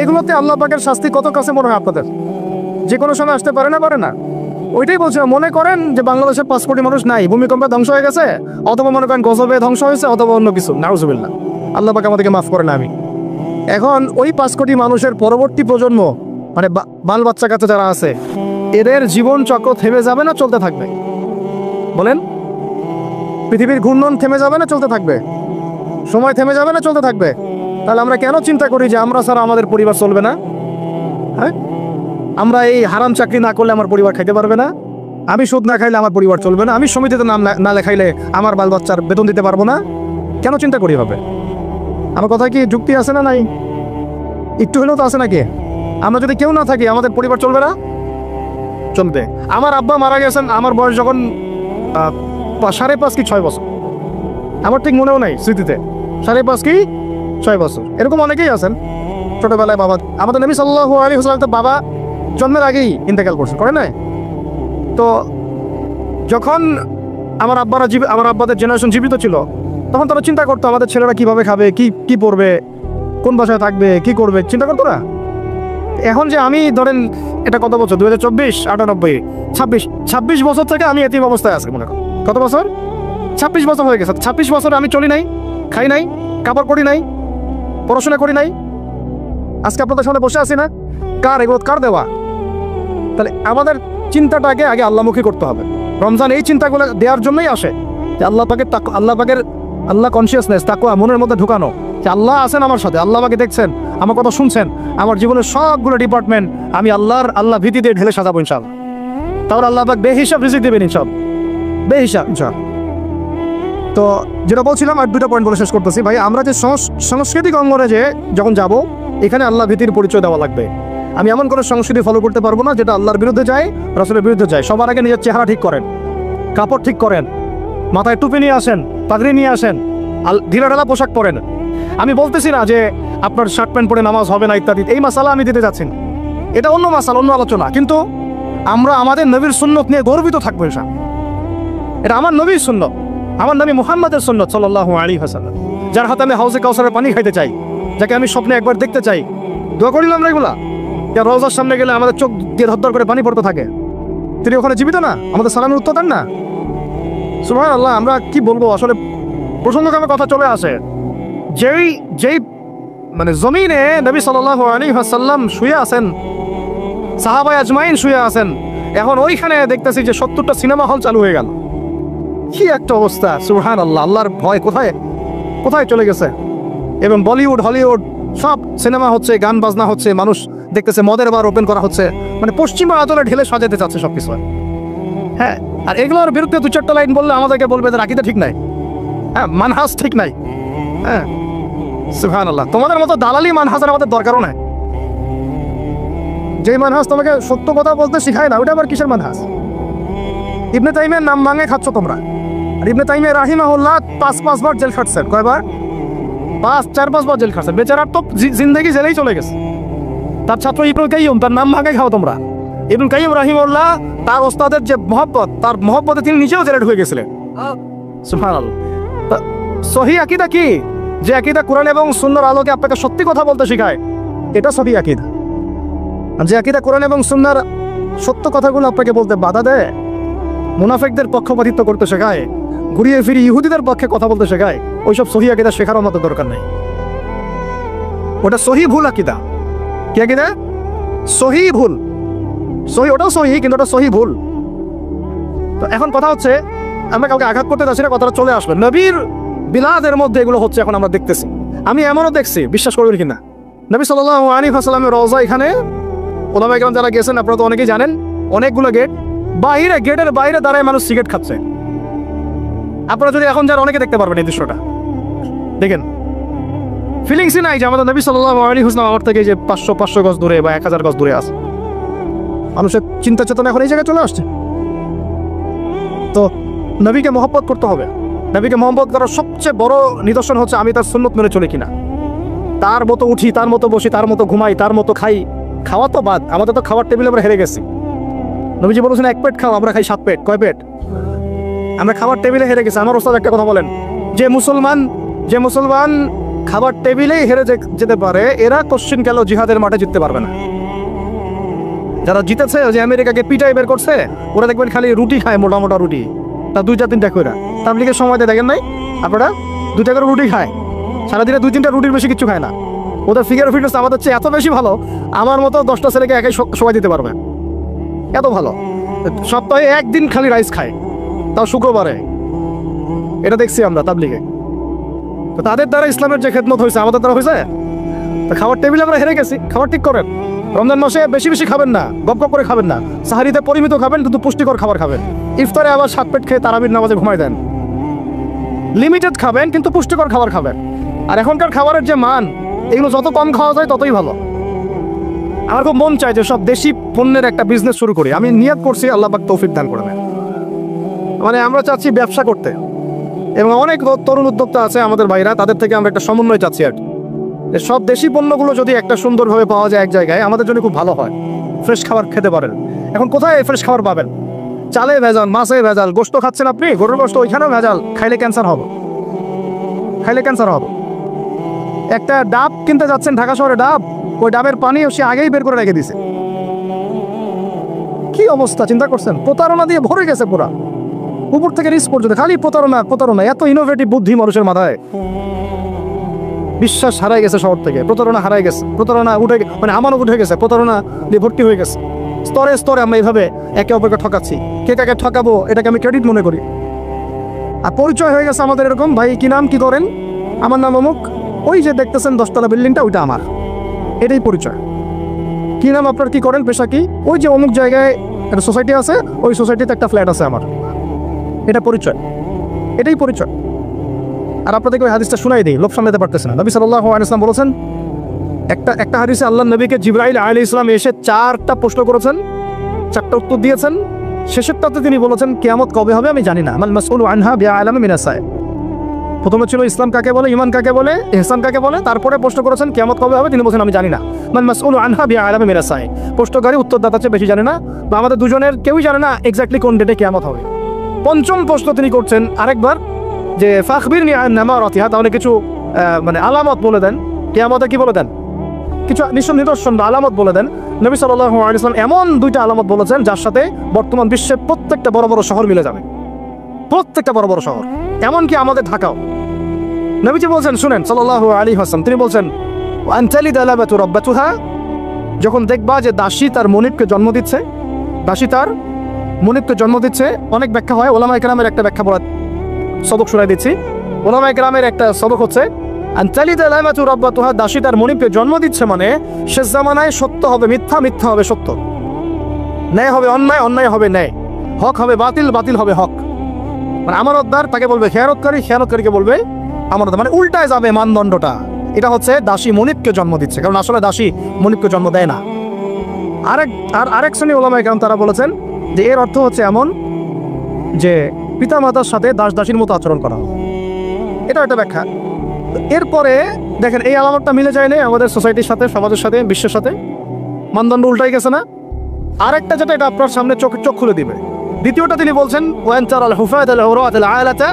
এগুলোতে আল্লাহ পাকের শাস্তি কত কাছে মনে হয় আপনাদের? যে কোনো সময় আসতে পারে না? ওইটাই বলছিলাম, মনে করেন যে বাংলাদেশের 5 কোটি মানুষ নাই, ভূমিকম্পে ধ্বংস হয়ে গেছে, অথবা মনে করেন গজবে ধ্বংস হয়েছে, অথবা অন্য কিছু, নাউজুবিল্লাহ, আল্লাহ পাক আমাদেরকে মাফ করে না। আমি এখন ওই 5 কোটি মানুষের পরবর্তী প্রজন্ম, মানে বাল বাচ্চা কাছে যারা আছে, এদের জীবন চক্র থেমে যাবে না চলতে থাকবে? বলেন, পৃথিবীর ঘূর্ণন থেমে যাবে না চলতে থাকবে? সময় থেমে যাবে না চলতে থাকবে? তাহলে আমরা কেন চিন্তা করি যে আমরা ছাড়া আমাদের পরিবার চলবে না? হ্যাঁ, আমরা এই হারাম চাকরি না করলে আমার পরিবার খাইতে পারবে না, আমি সুদ না খাইলে আমার পরিবার চলবে না, আমি সমিতিতে নাম না লেখাইলে আমার বাল বাচ্চার বেতন দিতে পারবো না, কেন চিন্তা করি হবে? আমার কথা কি যুক্তি আছে না নাই? একটু হলেও তো আছে নাকি? আমরা যদি কেউ না থাকি আমাদের পরিবার চলবে না? চলবে। আমার আব্বা মারা গেছেন আমার বয়স যখন 5.5 কি 6 বছর, আমার ঠিক মনেও নাই স্মৃতিতে, 5.5 কি 6 বছর, এরকম অনেকেই আছেন। ছোটবেলায় বাবা, আমাদের নবী সাল্লাল্লাহু আলাইহি ওয়াসাল্লাম তো বাবা জন্মের আগেই ইন্তেকাল করছে, করে নাই? তো যখন আমার আব্বাদের জেনারেশন জীবিত ছিল, তখন তারা চিন্তা করতো আমাদের ছেলেরা কিভাবে খাবে, কি পড়বে, কোন বাসায় থাকবে, কি করবে, চিন্তা করতো না? এখন যে আমি ধরেন, এটা কত বছর, 2024, 98, 26 বছর থেকে আমি এতিম অবস্থায় আছি। মনে করেন কত বছর? 26 বছর হয়ে গেছে। 26 বছরে আমি চলি নাই, খাই নাই, কাপড় পরি নাই, পড়াশোনা করি নাই, আজকে আপনাদের সামনে বসে আছি না? কার এগুলো, কার দেওয়া? তাহলে আমাদের চিন্তাটাকে আগে আল্লাহমুখী করতে হবে। রমজান এই চিন্তাগুলো দেওয়ার জন্যই আসে, যে আল্লাহ পাকের আল্লাহ কনসিয়াসনেস, তাকওয়া মনের মধ্যে ঢুকানো, যে আল্লাহ আছেন আমার সাথে, আল্লাহ আমাকে দেখছেন, আমার কথা শুনছেন, আমার জীবনের সবগুলো ডিপার্টমেন্ট আমি আল্লাহ ভীতি দিয়ে ঢেলে সাজাবো ইনশাআল্লাহ। তাহলে আল্লাহ পাক বেহিসাব রিজিক দেবেন ইনশাআল্লাহ, বেহিসাব ইনশাআল্লাহ। তো যেটা বলছিলাম, আর 2টা পয়েন্ট বলে শেষ করতেছি ভাই। আমরা যে সাংস্কৃতিক অঙ্গনে যে যখন যাব, এখানে আল্লাহ ভীতির পরিচয় দেওয়া লাগবে। আমি এমন কোনো সংস্কৃতি ফলো করতে পারবো না যেটা আল্লাহর বিরুদ্ধে যায়, রাসূলের বিরুদ্ধে যায়। সবার আগে নিজের চেহারা ঠিক করেন, কাপড় ঠিক করেন, মাথায় টুপি নিয়ে আসেন, পাগড়ি নিয়ে আসেন, ঢিলাঢালা পোশাক পরেন। আমি বলতেছি না যে আপনার শার্ট প্যান্ট পরে নামাজ হবে না ইত্যাদি, এই মাসালা আমি দিতে যাচ্ছি না, এটা অন্য মাসালা, অন্য আলোচনা। কিন্তু আমরা আমাদের নবীর সুন্নত নিয়ে গর্বিত থাকবো ইনশাআল্লাহ। এটা আমার নবীর সুন্নত, আমার নবী মুহাম্মদের সুন্নত সাল্লাল্লাহু আলাইহি ওয়াসাল্লাম, যার হাতে আমি হাউজে কাউসারের পানি খাইতে চাই, যাকে আমি স্বপ্নে একবার দেখতে চাই। দোয়া করিলাম না এগুলা? রওজার সামনে গেলে আমাদের চোখ দিয়ে ধর করে পানি পড়তে থাকে, তিনি ওখানে জীবিত না? আমাদের সালামের উত্তর দেন না? সুবহানাল্লাহ। আমরা কি বলবো আসলে, প্রসঙ্গক্রমে কথা চলে আসে, যেই মানে জমিনে নবী সাল্লাল্লাহু আলাইহি ওয়াসাল্লাম শুয়ে আছেন, সাহাবায়ে আজমাইন শুয়ে আছেন, এখন ওইখানে দেখতেছি যে 70টা সিনেমা হল চালু হয়ে গেল। কি একটা অবস্থা! সুবহানাল্লাহ, আল্লাহর ভয় কোথায় চলে গেছে। এবং বলিউড, হলিউড সব সিনেমা হচ্ছে, গান বাজনা হচ্ছে, মানুষ দেখতেছে, মদের বার ওপেন করা হচ্ছে, মানে পশ্চিমা আদলে ঢেলে সাজাতে চাচ্ছে সবকিছু। হ্যাঁ, আর এগুলোর বিরুদ্ধে 2-4টা লাইন বললে আমাদেরকে বলবে যে আকীদা ঠিক নাই, হ্যাঁ, মানহাজ ঠিক নাই। হ্যাঁ, সুবহানাল্লাহ। তোমাদের মতো দালালি মানহাজের আমাদের দরকারও নাই। যেই মানহাজ তোমাকে সত্য কথা বলতে শিখায় না, ওটা আবার কিসের মানহাজ? ইবনে তাইমিয়ার নাম ভাঙে খাচ্ছ তোমরা। আর ইবনে তাইমিয়া রাহিমাহুল্লাহ 5 বার জেল খাটছেন। কয়বার? 4-5 বার জেল খাটছেন। বেচারার তো জিন্দেগি জেলেই চলে গেছে। তার ছাত্র ইবনুল কাইয়্যিম, তার নাম ভাঙে খাও তোমরা। ইবনুল কাইয়্যিম রাহিমাহুল্লাহ, তার ওস্তাদের যে মহব্বত, তার মহব্বতে তিনি নিজেও জেলে ঢুকে গেছিলেন। সুবহানাল্লাহ। সহিহ আকীদা কি? যে আকীদা কোরআন এবং সুন্নাহর আলোকে আপনাকে সত্যি কথা বলতে শেখায়, এটা সহিহ আকীদা। আর যে আকীদা কোরআন এবং সুন্নাহর সত্য কথাগুলো আপনাকে বলতে বাধা দেয়, মুনাফিকদের পক্ষপাতিত্ব করতে শেখায়, ঘুরিয়ে ফিরিয়ে ইহুদিদের পক্ষে কথা বলতে শেখায়, ওইসব সহিহ আকীদা শেখার মতো দরকার নেই। ওটা সহিহ ভুল আকীদা। কি আকীদা? সহিহ ভুল। ওটাও সহিহ, কিন্তু ওটা সহিহ ভুল। তো এখন কথা হচ্ছে, আমরা কাউকে আঘাত করতে যাচ্ছি না, কথাটা চলে আসবে। নবীর বিলাদের মধ্যে এগুলো হচ্ছে, এখন আমরা দেখতেছি। আমি এমনও দেখছি, বিশ্বাস করবেন কিনা, নবী সাল্লাল্লাহু আলাইহি ওয়াসাল্লামের রওজা, এখানে ওলামায়ে কেরাম যারা গেছেন আপনারা তো অনেকেই জানেন, অনেকগুলো গেট, গেটের বাইরে দাঁড়ায় মানুষ সিগারেট খাচ্ছে। আপনারা যদি এখন যারা অনেকে দেখতে পারবেন এই দৃশ্যটা, দেখেন, ফিলিংসই নাই যে আমাদের নবী সাল্লাল্লাহু আলাইহি ওয়াসাল্লাম আমার থেকে যে 500 গজ দূরে বা 1000 গজ দূরে আছে। মানুষের চিন্তা চেতনা এখন এই জায়গায় চলে আসছে। তো নবীকে মহব্বত করতে হবে। নবীকে মহব্বত করার সবচেয়ে বড় নিদর্শন হচ্ছে আমি তার সুন্নত মেনে চলি কিনা। তার মতো উঠি, তার মতো বসি, তার মতো ঘুমাই, তার মতো খাই। খাওয়া তো বাদ, আমাদের তো খাওয়ার টেবিলে আমরা হেরে গেছি। নবীজি বলেছেন 1 পেট খাও, আমরা খাই 7 পেট। কয় পেট? আমরা খাওয়ার টেবিলে হেরে গেছি। আমার ওস্তাদ একটা কথা বলেন, যে মুসলমান খাবার টেবিলেই হেরে যেতে পারে, এরা কোশ্চিন গেল জিহাদের মাঠে জিততে পারবে না। যারা জিতেছে, যে আমেরিকাকে পিটাই বের করছে, ওরা দেখবেন খালি রুটি খায়, মোটা মোটা রুটি, তা 2-3টা করে। তাবলীগের সময়তে দেখেন নাই আপনারা, 2টা করে রুটি খায় সারাদিনে, 2-3টা রুটির বেশি কিছু খায় না। ওদের ফিগার ফিটনেস আমাদের চেয়ে এত বেশি ভালো, আমার মতো 10টা ছেলেকে একাই সবাই দিতে পারবে, এত ভালো। সপ্তাহে একদিন খালি রাইস খায়, তাও শুক্রবারে। এটা দেখছি আমরা তাবলীগে। তো তাদের দ্বারা ইসলামের যে খেদমত হয়েছে, আমাদের দ্বারা হয়েছে? তো খাবার টেবিলে আমরা হেরে গেছি। খাবার ঠিক করেন, রমজান মাসে বেশি বেশি খাবেন না, গপ গপ করে খাবেন না, সাহারিতে পরিমিত খাবেন, কিন্তু পুষ্টিকর খাবার খাবেন। ইফতারে আবার 7 পেট খেয়ে তারাবির নামাজে ঘুমাই দেন। লিমিটেড খাবেন, কিন্তু পুষ্টিকর খাবার খাবেন। আর এখনকার খাবারের যে মান, এগুলো যত কম খাওয়া যায় ততই ভালো। আমার খুব মন চায় যে সব দেশি পণ্যের একটা বিজনেস শুরু করি। আমি নিয়ত করছি, আল্লাহ পাক তৌফিক দান করবেন। মানে আমরা চাচ্ছি ব্যবসা করতে, এবং অনেক তরুণ উদ্যোক্তা আছে আমাদের ভাইরা, তাদের থেকে আমরা একটা সমন্বয় চাচ্ছি আর কি। সব দেশি পণ্যগুলো যদি একটা সুন্দরভাবে পাওয়া যায় এক জায়গায়, আমাদের জন্য খুব ভালো হয়। ফ্রেশ খাবার খেতে পারেন। এখন কোথায় ফ্রেশ খাবার পাবেন? চালে ভেজাল, মাছে ভেজাল, গোশত খাচ্ছেন আপনি, গরুর গোশত, ওইখানেও ভেজাল। খাইলে ক্যান্সার হবে, খাইলে ক্যান্সার হবে। একটা ডাব কিনতে যাচ্ছেন ঢাকা শহরে, ডাব, ওই ডাবের পানি সে আগেই বের করে রেখে দিছে। কি অবস্থা চিন্তা করছেন? প্রতারণা দিয়ে ভরে গেছে পুরা, উপর থেকে নিচ পর্যন্ত খালি প্রতারণা প্রতারণা। এত ইনোভেটিভ বুদ্ধি মানুষের মাথায়, বিশ্বাস হারাই গেছে শহর থেকে, প্রতারণা হারাই গেছে, প্রতারণা উঠে, মানে আমানত উঠে গেছে, প্রতারণা দিয়ে ভর্তি হয়ে গেছে। স্তরে স্তরে আমরা এইভাবে একে অপরকে ঠকাচ্ছি। কে কাকে ঠকাবো এটাকে আমি ক্রেডিট মনে করি। আর পরিচয় হয়ে গেছে আমাদের এরকম, ভাই কি নাম, কি করেন? আমার নাম অমুক, ওই যে দেখতেছেন 10তলা বিল্ডিংটা, ওইটা আমার, এটাই পরিচয়। কি নাম আপনার, কি করেন, পেশা কি? ওই যে অমুক জায়গায় একটা সোসাইটি আছে, ওই সোসাইটিতে একটা ফ্ল্যাট আছে আমার, এটা পরিচয়, এটাই পরিচয়। আর আপনাদেরকে ওই হাদিসটা শুনাই দিই, লোক সামলাতে পারতেছে না। নবী সাল্লাল্লাহু আলাইহি ওয়াসাল্লাম বলেছেন, একটা হাদিসে আল্লাহ নবীকে জিবরাইল আলাইহিস সালাম এসে 4টা প্রশ্ন করেছেন, 4টা উত্তর দিয়েছেন। শেষেরটাতে তিনি বলেছেন, কিয়ামত কবে হবে আমি জানি না, মাল মাসউলু আনহা বিআলামি মিনাস সাইল। প্রথমে ছিল ইসলাম কাকে বলে, ঈমান কাকে বলে, ইহসান কাকে বলে, তারপরে প্রশ্ন করেছেন কিয়ামত কবে হবে, তিনি বলেছেন আমি জানি না। মাল মাসউলু আনহা বিআলামি মিনাস সাইল। প্রশ্নকারী উত্তরদাতা চেয়ে বেশি জানে না, বা আমাদের দুজনের কেউই জানে না এক্স্যাক্টলি কোন ডেটে কিয়ামত হবে। পঞ্চম প্রশ্ন তিনি করছেন আরেকবার, যে ফাখবিরনি আন নামারাতিহা, তাহলে কিছু মানে আলামত বলে দেন, কিয়ামতের কি বলে দেন, কিছু নিদর্শন বা আলামত বলে দেন। নবী সাল্লাল্লাহু আলাইহি ওয়াসাল্লাম এমন 2টা আলামত বলেছেন, যার সাথে বর্তমান বিশ্বের প্রত্যেকটা বড় বড় শহর মিলে যাবে, প্রত্যেকটা বড় বড় শহর, এমনকি আমাদের ঢাকাও। নবীজি বলছেন, শুনেন সাল্লাল্লাহু আলাইহি ওয়াসাল্লাম, তিনি বলছেন, ওয়ান তালিদা লাবাতু রাব্বাতুহা, যখন দেখবা যে দাসী তার মনিবকে জন্ম দিচ্ছে, দাসী তার মনিবকে জন্ম দিচ্ছে। অনেক ব্যাখ্যা হয়, ওলামায়ে কেরামের একটা ব্যাখ্যা বলা সবক শোনাই দিচ্ছি। ওলামায়ে কেরামের একটা সবক হচ্ছে, আন তালিদা লাবাতু রাব্বাতুহা, দাসী তার মনিবকে জন্ম দিচ্ছে মানে শেষ জামানায় সত্য হবে মিথ্যা, মিথ্যা হবে সত্য, ন্যায় হবে অন্যায়, অন্যায় হবে ন্যায়, হক হবে বাতিল, বাতিল হবে হক। মানে আমানতদার তাকে বলবে খেয়ানতকারী, খেয়ানতকারীকে বলবে আমানতদার, মানে উল্টায় যাবে মানদণ্ডটা। এটা হচ্ছে দাসী মনিবকে জন্ম দিচ্ছে, কারণ আসলে দাসী মনিবকে জন্ম দেয় না। আরেক শ্রেণী ওলামায়ে কেরাম তারা বলেছেন যে এর অর্থ হচ্ছে এমন যে পিতা মাতার সাথে দাস দাসীর মতো আচরণ করা, এটা একটা ব্যাখ্যা। এরপরে দেখেন এই আলামতটা মিলে যায় না আমাদের সোসাইটির সাথে, সমাজের সাথে, বিশ্বের সাথে, মানদণ্ড উল্টাই গেছে না। আরেকটা যেটা, এটা আপনার সামনে চোখ খুলে দিবে। দ্বিতীয়টা তিনি বলছেন, ওয়ান তারাল হুফাত আল উরাত আল আলাতা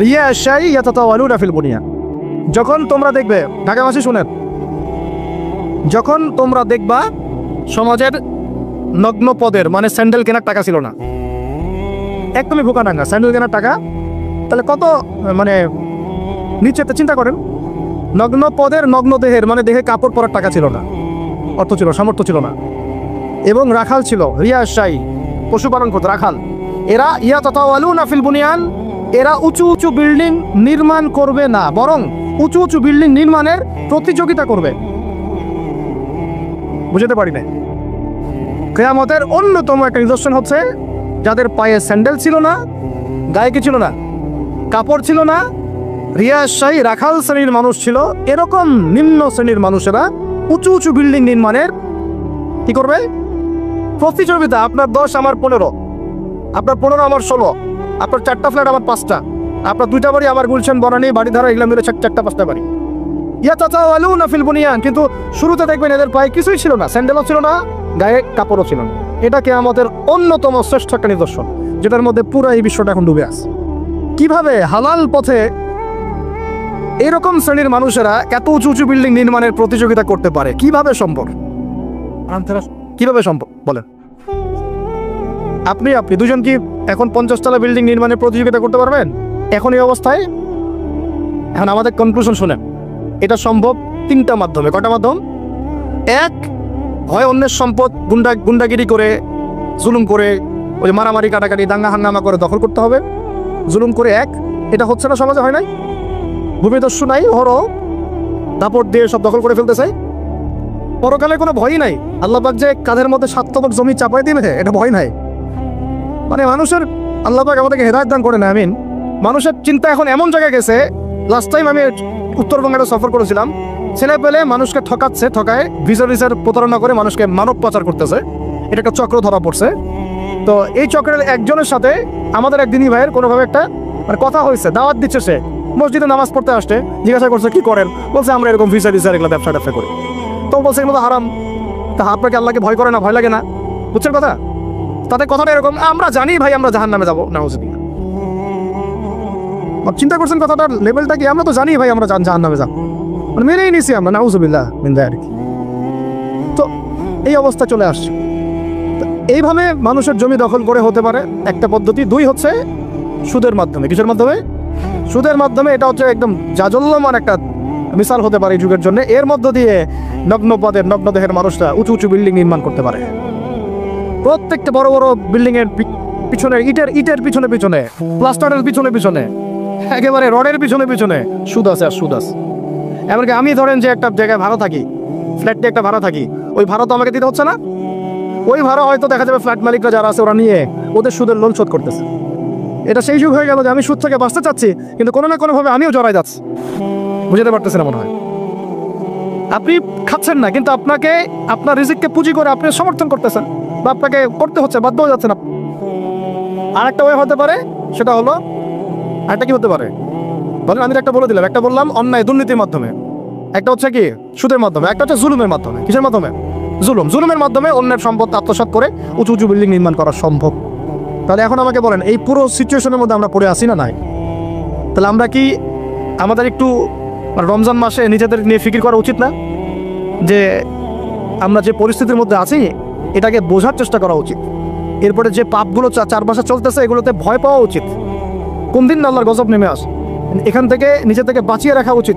রিয়া শাই ইয়াতাতাওয়ালুনা ফিল বুনিয়ান, যখন তোমরা দেখবে, ঢাকাবাসী শুনেন, যখন তোমরা দেখবা সমাজের নগ্ন পদের, মানে স্যান্ডেল কেনার টাকা ছিল না, একদমই ভোকা ডাঙ্গা স্যান্ডেল কেনার টাকা, তাহলে কত মানে নিচেতে চিন্তা করেন, নগ্ন পদের নগ্ন দেহের, মানে দেহে কাপড় পরার টাকা ছিল না, অর্থ ছিল, সামর্থ্য ছিল না, এবং রাখাল ছিল, রিয়া শাই, পশুপালন করতো রাখাল। এরা ইয়াতাতাওয়ালুনা ফিল বুনিয়ান, এরা উঁচু উঁচু বিল্ডিং নির্মাণ করবে না, বরং উঁচু উঁচু বিল্ডিং নির্মাণের প্রতিযোগিতা করবে। বুঝতে পারি না। কিয়ামতের অন্যতম একটা নিদর্শন হচ্ছে, যাদের পায়ে স্যান্ডেল ছিল না, গায়ে কি ছিল না, কাপড় ছিল না, রিয়াশাহী রাখাল শ্রেণীর মানুষ ছিল, এরকম নিম্ন শ্রেণীর মানুষেরা উঁচু উঁচু বিল্ডিং নির্মাণের কি করবে, প্রতিযোগিতা। আপনার 10 আমার 15, আপনার 15 আমার 16, আপনার 4টা ফ্ল্যাট আমার 5টা, আপনার 2টা বাড়ি আমার গুলশান বনানী বাড়িধারা, এগুলো মিলে 4টা 5টা বাড়ি। ইয়াতাতাওয়ালুনা ফিল বুনিয়ান, কিন্তু শুরুতে দেখবেন এদের পায়ে কিছুই ছিল না, স্যান্ডেলও ছিল না, গায়ে কাপড়ও ছিল না। এটা কিয়ামতের অন্যতম শ্রেষ্ঠ একটা নিদর্শন, যেটার মধ্যে পুরো এই বিশ্বটা এখন ডুবে আছে। কিভাবে হালাল পথে এইরকম শ্রেণীর মানুষেরা এত উঁচু উঁচু বিল্ডিং নির্মাণের প্রতিযোগিতা করতে পারে কিভাবে সম্ভব? কিভাবে সম্ভব বলেন? আপনি দুজন কি এখন 50 তলা বিল্ডিং নির্মাণের প্রতিযোগিতা করতে পারবেন এখন এই অবস্থায়? এখন আমাদের কনক্লুশন শুনেন, এটা সম্ভব তিনটা মাধ্যমে। কটা মাধ্যম? এক, হয় অন্যের সম্পদ গুন্ডাগিরি করে, জুলুম করে, ওই মারামারি কাটাকাটি দাঙ্গা হাঙ্গামা করে দখল করতে হবে, জুলুম করে। এক, এটা হচ্ছে না, সমাজে হয় নাই, ভূমিদস্যু নাই, হরো দাপট দিয়ে সব দখল করে ফেলতেছে। পরকালে কোনো ভয়ই নাই, আল্লাহ পাক যে কাঁধের মধ্যে 7 তবক জমি চাপাই দিবে এটা ভয় নাই। মানে মানুষের আল্লাহ পাক আমাদেরকে হেদায়েত দান করে না। আমিন। মানুষের চিন্তা এখন এমন জায়গায় গেছে, লাস্ট টাইম আমি উত্তরবঙ্গে সফর করেছিলাম, ছেলে পেলে মানুষকে ঠকায় ভিসার প্রতারণা করে মানুষকে মানব পাচার করতেছে। এটা একটা চক্র ধরা পড়ছে। তো এই চক্রের একজনের সাথে আমাদের এক দিনী ভাইয়ের কোনোভাবে একটা মানে কথা হয়েছে, দাওয়াত দিচ্ছে। সে মসজিদে নামাজ পড়তে আসছে, জিজ্ঞাসা করছে কি করেন, বলছে আমরা এরকম ভিসা এগুলো ব্যবসা করি। তো বলছে এগুলো তো হারাম। তা আপনাকে আল্লাহকে ভয় করে না, ভয় লাগে না? বুঝছেন কথা? তাদের কথাটা এরকম, আমরা জানি ভাই আমরা জাহান্নামে যাবো, নাউজুবিল্লাহ। চিন্তা করছেন কথাটার লেভেলটা কি? আমরা তো জানি ভাই আমরা জাহান্নামে যাবো, মানে মেনেই নিছি আমরা, নাউজুবিল্লাহ মিন যালিক। তো এই অবস্থা চলে আসছে। এইভাবে মানুষের জমি দখল করে হতে পারে একটা পদ্ধতি। দুই হচ্ছে সুদের মাধ্যমে। কিসের মাধ্যমে? সুদের মাধ্যমে। এটা হচ্ছে একদম জাজল্যমান একটা মিসাল হতে পারে এই যুগের জন্য। এর মধ্য দিয়ে নগ্ন দেহের মানুষরা উঁচু উঁচু বিল্ডিং নির্মাণ করতে পারে। প্রত্যেকটা বড় বড় বিল্ডিং এর পিছনে ইটের পিছনে প্লাস্টারের পিছনে একেবারে রডের পিছনে সুদ আছে আর সুদ আছে। এমনকি আমি ধরেন যে একটা জায়গায় ভাড়া থাকি, ফ্ল্যাটে একটা ভাড়া থাকি, ওই ভাড়া তো আমাকে দিতে হচ্ছে না। ওই ভাড়া হয়তো দেখা যাবে ফ্ল্যাট মালিকরা যারা আছে ওরা নিয়ে ওদের সুদের লোন শোধ করতেছে। এটা সেই যুগ হয়ে গেল যে আমি সুদ থেকে বাঁচতে চাচ্ছি, কিন্তু কোনো না কোনোভাবে আমিও জড়াই যাচ্ছি। বুঝতে পারতেছি না মনে হয়? আপনি খাচ্ছেন না, কিন্তু আপনাকে আপনার রিজিককে পুঁজি করে আপনি সমর্থন করতেছেন, বা আপনাকে করতে হচ্ছে, বাধ্য হয়ে যাচ্ছেন। আর একটা ওয়ে হতে পারে, সেটা হলো আরেকটা কি হতে পারে বলেন? আমি একটা বলে দিলাম। একটা বললাম অন্যায় দুর্নীতির মাধ্যমে, একটা হচ্ছে কি সুদের মাধ্যমে, একটা হচ্ছে জুলুমের মাধ্যমে। কিসের মাধ্যমে? জুলুমের মাধ্যমে অন্যের সম্পদ আত্মসাৎ করে উঁচু উঁচু বিল্ডিং নির্মাণ করা সম্ভব। তাহলে এখন আমাকে বলেন, এই পুরো সিচুয়েশনের মধ্যে আমরা পড়ে আসি না নাই? তাহলে আমরা কি আমাদের একটু রমজান মাসে নিজেদের নিয়ে ফিকির করা উচিত না? যে আমরা যে পরিস্থিতির মধ্যে আছি এটাকে বোঝার চেষ্টা করা উচিত। এরপরে যে পাপগুলো চারপাশে চলতেছে এগুলোতে ভয় পাওয়া উচিত। কোন দিন আল্লাহর গজব নেমে আসে, এখান থেকে নিজে থেকে বাঁচিয়ে রাখা উচিত,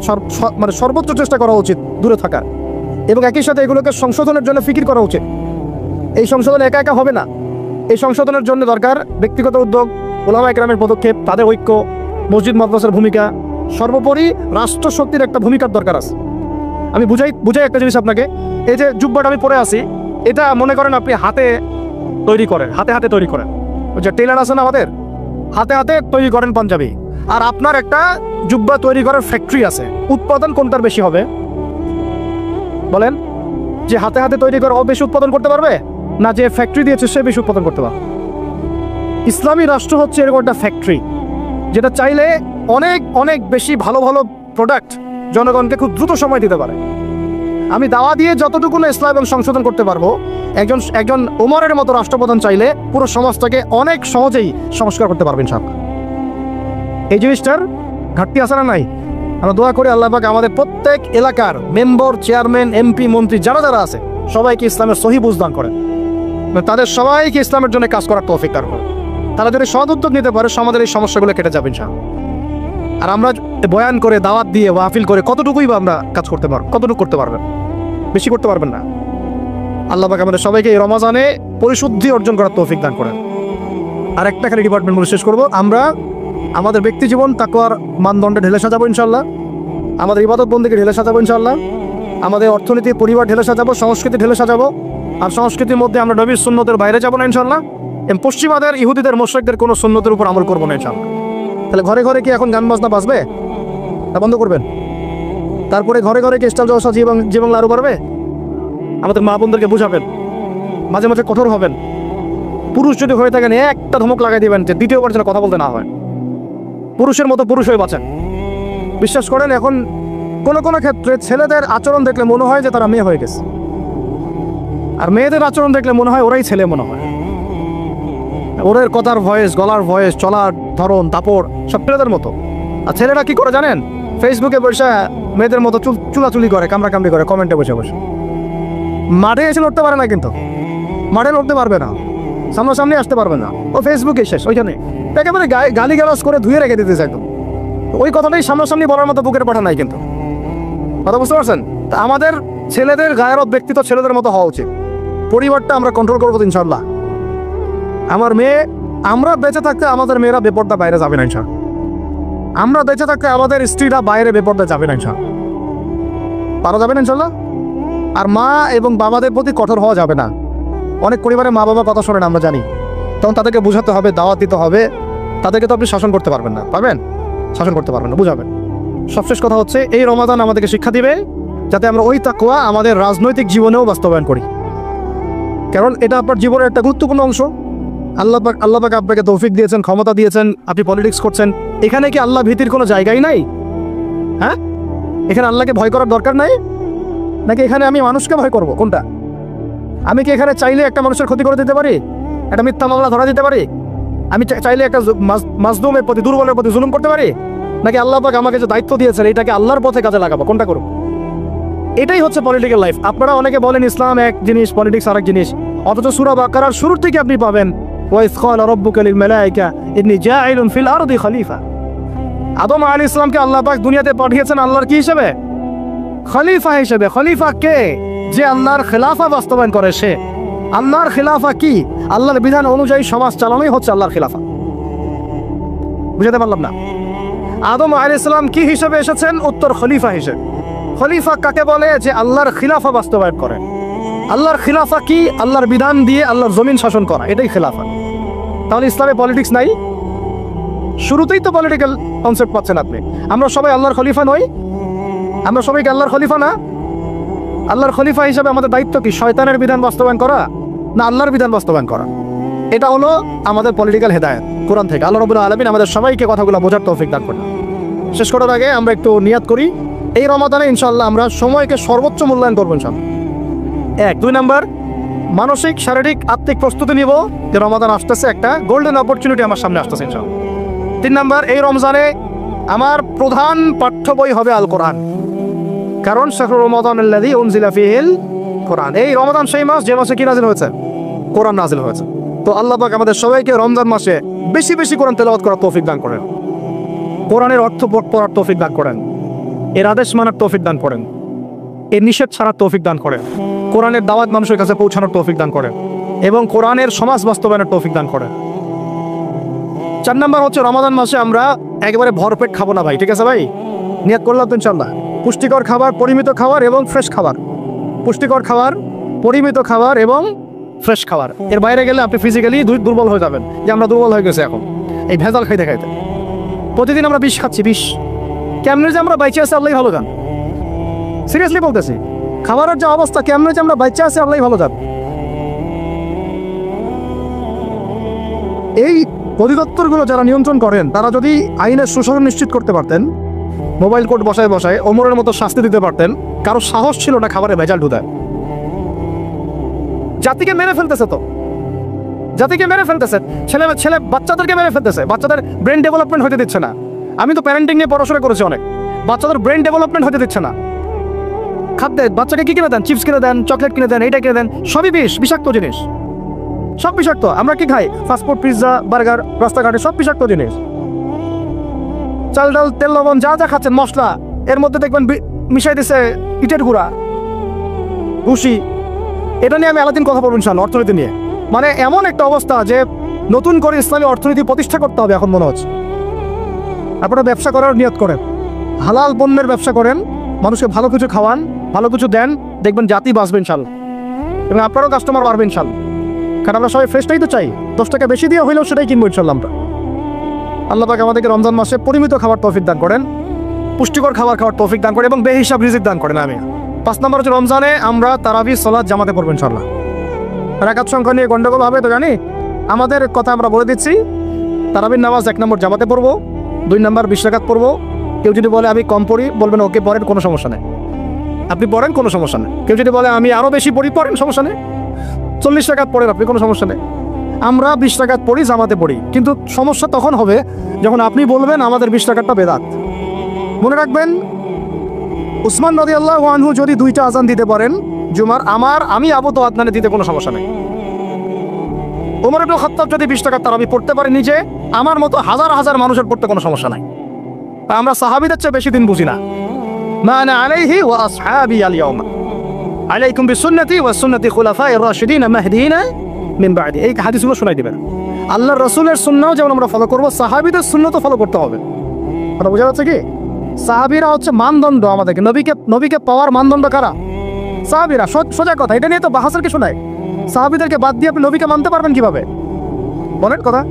মানে সর্বোচ্চ চেষ্টা করা উচিত দূরে থাকার। এবং একই সাথে এগুলোকে সংশোধনের জন্য ফিকির করা উচিত। এই সংশোধন একা একা হবে না। এই সংশোধনের জন্য দরকার ব্যক্তিগত উদ্যোগ, ওলামা ইকরামের পদক্ষেপ, তাদের ঐক্য, মসজিদ মাদ্রাসার ভূমিকা, সর্বোপরি রাষ্ট্রশক্তির একটা ভূমিকার দরকার আছে। আমি বুঝাই একটা জিনিস আপনাকে। এই যে জুব্বাটা আমি পরে আসি, এটা মনে করেন আপনি হাতে তৈরি করেন, হাতে তৈরি করেন। ওই যে টেলার আছে না আমাদের, হাতে তৈরি করেন পাঞ্জাবি। আর আপনার একটা জুব্বা তৈরি করার ফ্যাক্টরি আছে। উৎপাদন কোনটার বেশি হবে বলেন? যে হাতে তৈরি করে ও বেশি উৎপাদন করতে পারবে, না যে ফ্যাক্টরি দিয়েছে সে বেশি উৎপাদন করতে পারবে? ইসলামী রাষ্ট্র হচ্ছে এরকম একটা ফ্যাক্টরি, যেটা চাইলে অনেক অনেক বেশি ভালো ভালো প্রোডাক্ট জনগণকে খুব দ্রুত সময় দিতে পারে। আমি দাওয়া দিয়ে যতটুকু না ইসলাম এবং সংশোধন করতে পারবো, একজন ওমরের মতো রাষ্ট্রপ্রধান চাইলে পুরো সমাজটাকে অনেক সহজেই সংস্কার করতে পারবেন সব। এই জিনিসটার ঘাটতি আছে না নাই? আমরা দোয়া করি আল্লাহ পাক আমাদের প্রত্যেক এলাকার মেম্বার, চেয়ারম্যান, এমপি, মন্ত্রী যারা আছে সবাইকে ইসলামের সহি বুঝ দান করেন, তাদের সবাইকে ইসলামের জন্য কাজ করার তৌফিক দান করেন। তারা যদি সৎ উদ্যোগ নিতে পারে সমাজের এই সমস্যাগুলো কেটে যাবে ইনশাআল্লাহ। আর আমরা বয়ান করে, দাওয়াত দিয়ে, ওয়াফিল করে কতটুকুই বা আমরা কাজ করতে পারবো? কতটুকু করতে পারবেন? বেশি করতে পারবেন না। আল্লাহ পাক আমাদের সবাইকে এই রমজানে পরিশুদ্ধি অর্জন করার তৌফিক দান করেন। আর একটা খালি ডিপার্টমেন্ট বলে শেষ করবো, আমরা আমাদের ব্যক্তি জীবন তাকওয়ার মানদণ্ডে ঢেলে সাজাবো ইনশাআল্লাহ। আমাদের ইবাদত বন্দেগী ঢেলে সাজাবো ইনশাআল্লাহ। আমাদের অর্থনীতি, পরিবার ঢেলে সাজাবো, সংস্কৃতি ঢেলে সাজাবো। আর সংস্কৃতির মধ্যে আমরা নবীর সুন্নতের বাইরে যাবো না ইনশাআল্লাহ। এবং পশ্চিমাদের, ইহুদিদের, মুশরিকদের কোনো সুন্নতের উপর আমল করবো না ইনশাআল্লাহ। তাহলে ঘরে ঘরে কি এখন গান বাজনা বাজবে? তা বন্ধ করবেন। তারপরে ঘরে ঘরে কি স্টাইল জলসা যে বাংলা আরো বাড়বে? আমাদের মা বোনদেরকে বুঝাবেন, মাঝে মাঝে কঠোর হবেন। পুরুষ যদি হয়ে থাকেন একটা ধমক লাগাই দিবেন যে দ্বিতীয়বার যেন কথা বলতে না হয়। পুরুষের মতো পুরুষ হয়ে বাঁচেন। বিশ্বাস করেন এখন কোনো ক্ষেত্রে ছেলেদের আচরণ দেখলে মনে হয় যে তারা মেয়ে হয়ে গেছে, আর মেয়েদের আচরণ দেখলে মনে হয় ওরাই ছেলে মনে হয়। ওদের কথার ভয়েস, গলার ভয়েস, চলার ধরন, দাপড় সব ছেলেদের মতো। আর ছেলেরা কি করে জানেন? ফেসবুকে বসে মেয়েদের মতো চুলাচুলি করে, কামড়াকামড়ি করে, কমেন্টে বসে বসে। মাঠে এসে লড়তে পারে না, কিন্তু মাঠে লড়তে পারবে না, সামনাসামনি আসতে পারবে না, ও ফেসবুকে শেষ। ওইখানে একেবারে গালি গালাজ করে ধুয়ে রেখে দিতেছে একদম। ওই কথাটাই সামনাসামনি বলার মতো বুকের পাঠা নাই, কিন্তু কথা বুঝতে পারছেন? তা আমাদের ছেলেদের গায়ের ব্যক্তিত্ব ছেলেদের মতো হওয়া উচিত। পরিবারটা আমরা কন্ট্রোল করবো ইনশাল্লাহ। আমার মেয়ে, আমরা বেঁচে থাকতে আমাদের মেয়েরা বেপর্দা বাইরে যাবে না ইনশাল্লাহ। আমরা বেঁচে থাকতে আমাদের স্ত্রীরা বাইরে বেপর্দা যাবে না ইনশাল্লাহ। পারা যাবে না ইনশাল্লাহ। আর মা এবং বাবাদের প্রতি কঠোর হওয়া যাবে না। অনেক পরিবারে মা বাবা কথা শোনেন, আমরা জানি, তখন তাদেরকে বোঝাতে হবে, দাওয়াত দিতে হবে। তাদেরকে তো আপনি শাসন করতে পারবেন না, পারবেন? শাসন করতে পারবেন না, বুঝাবেন। সবশেষ কথা হচ্ছে, এই রমাদান আমাদেরকে শিক্ষা দিবে যাতে আমরা ওই তাকওয়া আমাদের রাজনৈতিক জীবনেও বাস্তবায়ন করি। কারণ এটা আপনার জীবনের একটা গুরুত্বপূর্ণ অংশ। আল্লাহ পাক আপনাকে তৌফিক দিয়েছেন, ক্ষমতা দিয়েছেন, আপনি পলিটিক্স করছেন। এখানে কি আল্লাহ ভীতির কোনো জায়গাই নাই? হ্যাঁ, এখানে আল্লাহকে ভয় করার দরকার নাই? নাকি এখানে আমি মানুষকে ভয় করব? কোনটা? আমি কি এখানে চাইলে একটা মানুষের ক্ষতি করে দিতে পারি? একটা মিথ্যা মামলা ধরা দিতে পারি? আমি চাইলে একটা মাজলুমের প্রতি, দুর্বলের প্রতি জুলুম করতে পারি? নাকি আল্লাহ পাক আমাকে যে দায়িত্ব দিয়েছেন এটাকে আল্লাহর পথে কাজে লাগাবো? কোনটা করব? এটাই হচ্ছে পলিটিক্যাল লাইফ। আপনারা অনেকে বলেন ইসলাম এক জিনিস, পলিটিক্স আরেক জিনিস, অথচ সূরা বাকারার শুরুর থেকে আপনি পাবেন ওয়াইজ ক্বালা রাব্বুকা লিল মালায়েকা ইন্নী জাইলুন ফিল আরদি খলিফা। আদম আলাইহিস সালামকে আল্লাহ পাক দুনিয়াতে পাঠিয়েছেন আল্লাহর কি হিসেবে? খলিফা হিসেবে। খলিফা কে? যে আল্লাহর খেলাফা বাস্তবায়ন করে সে। আল্লাহর খেলাফা কি? আল্লাহর বিধান অনুযায়ী সমাজ চালানোই হচ্ছে আল্লাহর খেলাফা। বুঝাতে পারলাম না? আদম আলাইহিস সালাম কি হিসেবে এসেছেন? উত্তর, খলিফা হিসেবে। খলিফা কাকে বলে? যে আল্লাহর খিলাফা বাস্তবায়ন করে। আল্লাহর খিলাফা কি? আল্লাহর বিধান দিয়ে আল্লাহর জমিন শাসন করা, এটাই খিলাফা। তাহলে ইসলামে পলিটিক্স নাই? শুরুতেই তো পলিটিক্যাল কনসেপ্ট পাচ্ছেন আপনি। আমরা সবাই আল্লাহর খলিফা নই? আমরা সবাইকে আল্লাহর খলিফা না? আল্লাহর খলিফা হিসাবে আমাদের দায়িত্ব কি? শয়তানের বিধান বাস্তবায়ন করা না আল্লাহর বিধান বাস্তবায়ন করা? এটা হলো আমাদের পলিটিক্যাল হেদায়েত কোরআন থেকে। আল্লাহ রাব্বুল আলামিন আমাদের সবাইকে কথাগুলো বোঝার তৌফিক দান করুন। শেষ করার আগে আমরা একটু নিয়াত করি, এই রমাদানে ইনশাআল্লাহ আমরা সময়কে সর্বোচ্চ মূল্যায়ন করবো ইনশাআল্লাহ। 1, 2 নাম্বার, মানসিক, শারীরিক, আত্মিক প্রস্তুতি নিব যে রমাদান আসতেছে, একটা গোল্ডেন অপরচুনিটি আমার সামনে আসতেছে ইনশাআল্লাহ। 3 নাম্বার, এই রমজানে আমার প্রধান পাঠ্য বই হবে আল কোরআন। কারণ শাহরুর রমাদানাল্লাযী উনজিলা ফীহিল কোরআন, এই রমাদান সেই মাস যে মাসে কি নাজিল হয়েছে? কোরআন নাজিল হয়েছে। তো আল্লাহ পাক আমাদের সবাইকে রমজান মাসে বেশি বেশি কোরআন তেলাওয়াত করার তৌফিক দান করেন, কোরআনের অর্থ পড়ার তৌফিক দান করেন, এর আদেশ মানার তৌফিক দান করেন, এর নিষেধ ছাড়ার তৌফিক দান করেন, কোরআনের দাওয়াত মানুষের কাছে পৌঁছানোর তৌফিক দান করেন এবং কোরআনের সমাজ বাস্তবায়নের তৌফিক দান করেন। 4 নাম্বার হচ্ছে, রমাদান মাসে আমরা একেবারে ভরপেট খাবো না ভাই, ঠিক আছে ভাই? নিয়াত করলাম তো ইনশাআল্লাহ। পুষ্টিকর খাবার, পরিমিত খাবার এবং ফ্রেশ খাবার। পুষ্টিকর খাবার, পরিমিত খাবার এবং ফ্রেশ খাবার। এর বাইরে গেলে আপনি ফিজিক্যালি দুর্বল হয়ে যাবেন, যে আমরা দুর্বল হয়ে গেছি এখন এই ভেজাল খাইতে খাইতে। প্রতিদিন আমরা বিষ খাচ্ছি, বিষ। কেমনে যে আমরা বাইচে আছি আল্লাহ ভালো জান, সিরিয়াসলি বলতেছি। খাবারের যে অবস্থা, কেমনে যে আমরা বাইচে আছি আল্লাহ ভালো জান। এই অধিদপ্তরগুলো যারা নিয়ন্ত্রণ করেন তারা যদি আইনের সুশাসন নিশ্চিত করতে পারতেন, মোবাইল কোর্ট বসায় বসায় ওমরের মতো শাস্তি দিতে পারতেন, কারো সাহস ছিল না খাবারে ভেজাল ঢুকায়। জাতিকে মেরে ফেলতেছে, তো জাতিকে মেরে ফেলতেছে, ছেলে বাচ্চাদেরকে মেরে ফেলতেছে, বাচ্চাদের ব্রেন ডেভেলপমেন্ট হতে দিচ্ছে না। আমি তো প্যারেন্টিং নিয়ে পড়াশোনা করেছি অনেক, বাচ্চাদের ব্রেন ডেভেলপমেন্ট হতে দিচ্ছে না। খাদ্যে বাচ্চাকে কি কিনে দেন? চিপস কিনে দেন, চকলেট কিনে দেন, এইটা কিনে দেন, সবই বিষ, বিষাক্ত জিনিস, সব বিষাক্ত। আমরা কি খাই? ফাস্টফুড, পিৎজা, বার্গার, রাস্তাঘাটে সব বিষাক্ত জিনিস। চাল ডাল, তেল, লবণ যা যা খাচ্ছেন, মশলা, এর মধ্যে দেখবেন মিশাই দিছে ইটের গুঁড়া, ভুসি। এটা নিয়ে আমি আলাদিন কথা বলবো ইনশাআল্লাহ, অর্থনীতি নিয়ে। মানে এমন একটা অবস্থা যে নতুন করে ইসলামী অর্থনীতি প্রতিষ্ঠা করতে হবে এখন মনে হচ্ছে। আপনারা ব্যবসা করার নিয়ত করেন, হালাল পণ্যের ব্যবসা করেন, মানুষকে ভালো কিছু খাওয়ান, ভালো কিছু দেন, দেখবেন জাতি বাঁচবে ইনশাআল্লাহ এবং আপনারও কাস্টমার বাড়বে ইনশাআল্লাহ। কারণ আমরা সবাই ফ্রেশটাই তো চাই, 10 টাকা বেশি দিয়ে হইলেও সেটাই কিনবো ইনশাআল্লাহ আমরা। আল্লাহ পাক আমাদেরকে রমজান মাসে পরিমিত খাবার তৌফিক দান করেন, পুষ্টিকর খাবার খাওয়ার তৌফিক দান করেন এবং বেহিসাব রিজিক দান করেন। আমি 5 নম্বর হচ্ছে, রমজানে আমরা তারাবি সালাত জামাতে পড়বো ইনশাআল্লাহ। রাকাত সংখ্যা নিয়ে গন্ডগোল হবে তো জানি, আমাদের কথা আমরা বলে দিচ্ছি। তারাবির নামাজ 1 নম্বর জামাতে পড়বো, 2 নম্বর 20 রাকাত পড়বো। কেউ যদি বলে আমি কম পড়ি, বলবেন ওকে পড়েন, কোনো সমস্যা নেই, আপনি পড়েন, কোনো সমস্যা নেই। কেউ যদি বলে আমি আরও বেশি পড়ি, পড়েন, সমস্যা নেই। 40 রাকাত পড়েন আপনি, কোনো সমস্যা নেই। আমরা 20 রাকাত পড়ি, জামাতে পড়ি, কিন্তু সমস্যা তখন হবে যখন আপনি বলবেন আমাদের 20 রাকাতটা বেদাত। মনে রাখবেন, উসমান রাদিয়াল্লাহু আনহু যদি 2টা আজান দিতে পারেন জুমার, আমি আবু তো আদনানে দিতে কোনো সমস্যা নেই। ওমর ইবনে খাত্তাব যদি 20 টাকার তারাবি পড়তে পারে নিজে, আমার মতো হাজার হাজার মানুষের পড়তে কোনো সমস্যা নাই। আমরা সাহাবীদের চেয়ে বেশি দিন বুঝি না। মা আনা আলাইহি ওয়া আসহাবি আল ইয়াউমা আলাইকুম বিসুন্নতি ওয়া সুন্নতি খুলাফায়ে রাশিদিন মাহদিয়িন মিন বা'দি। এই হাদিসগুলো শোনাই দিবেন। আল্লাহর রাসূলের সুন্নাহও যেমন আমরা ফলো করব, সাহাবীদের সুন্নাতও ফলো করতে হবে। কথা বোঝা যাচ্ছে কি? সাহাবীরা হচ্ছে মানদণ্ড আমাদেরকে, নবীকে পাওয়ার মানদণ্ড কারা? সাহাবীরা। সোজা কথা, এটা নিয়ে তো বাহাসের কিছু নাই। সাহাবীদেরকে বাদ দিয়ে আপনি নবীকে মানতে পারবেন কিভাবে? বলেন কথা।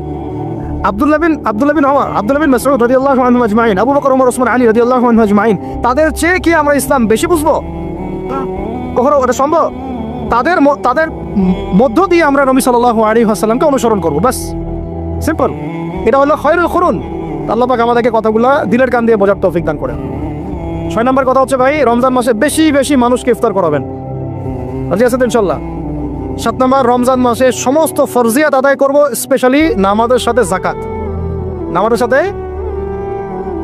আব্দুল্লাহ বিন ওমর, আব্দুল্লাহ বিন মাসউদ রাদিয়াল্লাহু আনহু আজমাইন, আবু বকর, ওমর, ওসমান, আলী রাদিয়াল্লাহু আনহু আজমাইন, তাদের চেয়ে কি আমরা ইসলাম বেশি বুঝবো? কখনো এটা সম্ভব? তাদের মধ্য দিয়ে আমরা নবী সাল্লাল্লাহু আলাইহি ওয়াসাল্লামকে অনুসরণ করব, বাস, সিম্পল। এটা হলো খায়রুল কুরুন। আল্লাহ পাক আমাদেরকে কথাগুলো দিলের কান দিয়ে বোঝার তৌফিক দান করেন। 6 নম্বর কথা হচ্ছে ভাই, রমজান মাসে বেশি বেশি মানুষকে ইফতার করাবেন। রাজি আছেন ইনশাআল্লাহ? 7 নম্বর, রমজান মাসে সমস্ত ফরজিয়াত আদায় করব, স্পেশালি নামাজের সাথে যাকাত। নামাজের সাথে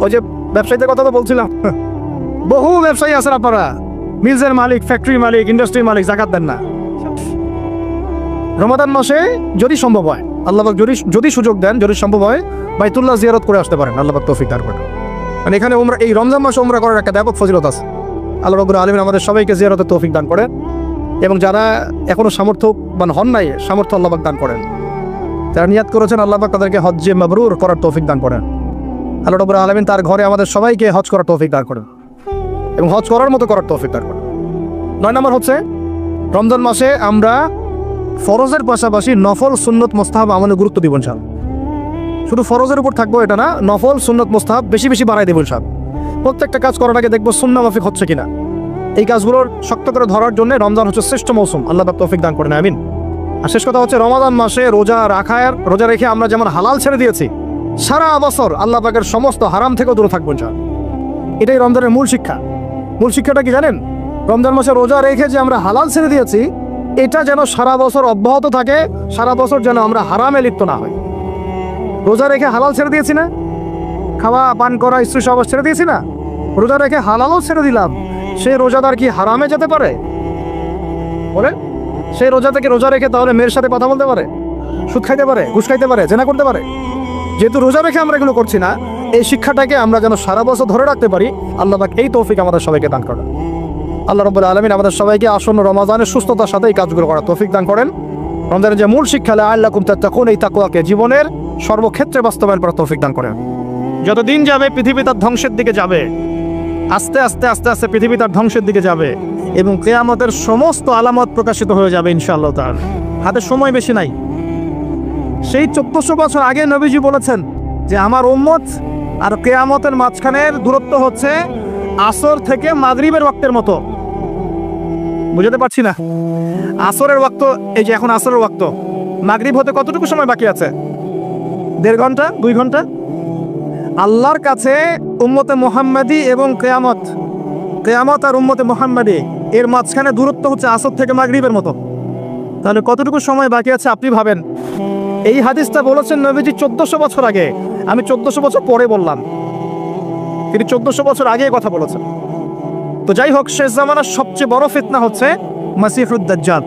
ওই যে ব্যবসায়ীদের কথা তো বলছিলাম, বহু ব্যবসায়ী আছেন আপনারা, মিলসের মালিক, ফ্যাক্টরি মালিক, ইন্ডাস্ট্রির মালিক, যাকাত দেন না। রমাদান মাসে যদি সম্ভব হয়, আল্লাহ পাক যদি সুযোগ দেন, যদি সম্ভব হয়, বাইতুল্লাহ জিয়ারত করে আসতে পারেন। আল্লাহ পাক তৌফিক দান করেন। মানে এখানে এই রমজান মাসে উমরা করার একটা ব্যাপক ফজিলত আছে। আল্লাহ রাব্বুল আলামিন আমাদের সবাইকে জিয়ারতের তৌফিক দান করেন, এবং যারা এখনো সামর্থ্যবান হন নাই, সামর্থ্য আল্লাহ পাক দান করেন। যারা নিয়াত করেছেন, আল্লাহ পাক তাদেরকে হজ্জে মাবরুর করার তৌফিক দান করেন। আল্লাহ রাব্বুল আলামিন তার ঘরে আমাদের সবাইকে হজ করার তৌফিক দান করেন, এবং হজ করার মতো করার তৌফিক দান করেন। 9 নম্বর হচ্ছে, রমজান মাসে আমরা ফরজের পাশাপাশি নফল সুন্নত মুস্তাহাব আমলে গুরুত্ব দিব ইনশাআল্লাহ। শুধু ফরজের উপর থাকবো এটা না, নফল সুন্নত মুস্তাহাব বেশি বেশি বাড়াই দেব ইনশাআল্লাহ। প্রত্যেকটা কাজ করার আগে দেখবো সুন্নাহ মাফিক হচ্ছে কিনা। এই কাজগুলোর শক্ত করে ধরার জন্য রমজান হচ্ছে শ্রেষ্ঠ মৌসুম। আল্লাহ পাক তৌফিক দান করেন, আমিন। আর শেষ কথা হচ্ছে, রমাদান মাসে রোজা রেখে আমরা যেমন হালাল ছেড়ে দিয়েছি, সারা বছর আল্লাহ পাকের সমস্ত হারাম থেকেও দূরে থাকবো ইনশাআল্লাহ। এটাই রমজানের মূল শিক্ষা। মূল শিক্ষাটা কি জানেন? রমজান মাসে রোজা রেখে যে আমরা হালাল ছেড়ে দিয়েছি, এটা যেন সারা বছর অব্যাহত থাকে, সারা বছর যেন আমরা হারামে লিপ্ত না হই। রোজা রেখে হালাল ছেড়ে দিয়েছি না, খাওয়া পান করা, স্ত্রী সহবাস ছেড়ে দিয়েছি না, রোজা রেখে হালালও ছেড়ে দিলাম। সেই রোজাদার কি হারামে যেতে পারে? বলে সেই রোজা রেখে তাহলে মেয়ের সাথে কথা বলতে পারে, সুদ খাইতে পারে, ঘুষ খাইতে পারে, জেনা করতে পারে? যেহেতু রোজা রেখে আমরা এগুলো করছি না, এই শিক্ষাটাকে আমরা যেন সারা বছর ধরে রাখতে পারি, আল্লাহ পাক এই তৌফিক আমাদের সবাইকে দান করেন। আল্লাহ রাব্বুল আলামিন আমাদের সবাইকে আসন্ন রমাদানের সুস্থতার সাথে এই কাজগুলো করার তৌফিক দান করেন। রমজানের যে মূল শিক্ষা লাআল্লাকুম তাত্তাকুন, এই তাকওয়াকে জীবনের সর্বক্ষেত্রে বাস্তবায়ন করার তৌফিক দান করেন। যত দিন যাবে পৃথিবী তার ধ্বংসের দিকে যাবে, আস্তে আস্তে আস্তে আস্তে পৃথিবী তার ধ্বংসের দিকে যাবে, এবং কিয়ামতের সমস্ত আলামত প্রকাশিত হয়ে যাবে ইনশাআল্লাহ তাআলা। হাতে সময় বেশি নাই। সেই 1400 বছর আগে নবীজি বলেছেন যে আমার উম্মত আর কিয়ামতের মাঝখানের দূরত্ব হচ্ছে আসর থেকে মাগরিবের ওয়াক্তের মতো। বুঝতে পারছি না? আসরের ওয়াক্ত, এই যে এখন আসরের ওয়াক্ত, মাগরিব হতে কতটুকু সময় বাকি আছে? 1.5 ঘন্টা, 2 ঘন্টা। আল্লাহর কাছে উম্মতে মুহাম্মাদি এবং কিয়ামত আর উম্মতে মুহাম্মাদি এর মাঝখানে দূরত্ব হচ্ছে আসর থেকে মাগরিবের মতো। তাহলে কতটুকু সময় বাকি আছে আপনি ভাবেন। এই হাদিসটা বলেছেন নবীজি 1400 বছর আগে, আমি 1400 বছর পরে বললাম, তিনি 1400 বছর আগে কথা বলেছেন। তো যাই হোক, শেষ জামানার সবচেয়ে বড় ফিতনা হচ্ছে মাসিহুদ দাজ্জাল।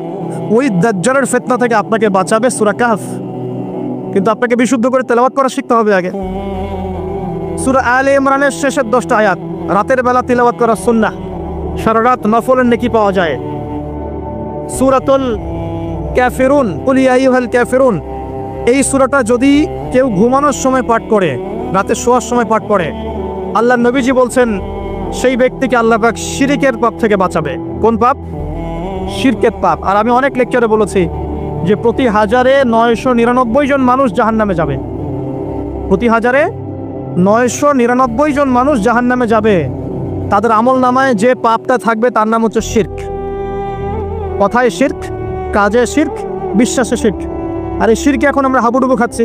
ওই দাজ্জালের ফিতনা থেকে আপনাকে বাঁচাবে সূরা কাহফ। কিন্তু আপনাকে বিশুদ্ধ করে তেলাওয়াত করা শিখতে হবে আগে। সূরা আলে ইমরানের শেষের 10টা আয়াত রাতের বেলা তিলাওয়াত করা সুন্নাহ, সারা রাত নফলের নেকি পাওয়া যায়। সূরাতুল কাফিরুন, কুল ইয়া আইয়ুহাল কাফিরুন, এই সূরাটা যদি কেউ ঘুমানোর সময় পাঠ করে, রাতে শোয়ার সময় পাঠ করে, আল্লাহ নবীজি বলছেন সেই ব্যক্তিকে আল্লাহ পাক শিরকের পাপ থেকে বাঁচাবে। কোন পাপ? শিরকের পাপ। আর আমি অনেক লেকচারে বলেছি যে প্রতি 1000-এ 999 জন মানুষ জাহান্নামে যাবে। প্রতি 1000-এ 999 জন মানুষ জাহান্নামে যাবে। তাদের আমল নামায় যে পাপটা থাকবে তার নাম হচ্ছে শিরক। কথায় শিরক, কাজে শিরক, বিশ্বাসে শিরক। আর এই শিরকে এখন আমরা হাবুডুবু খাচ্ছি।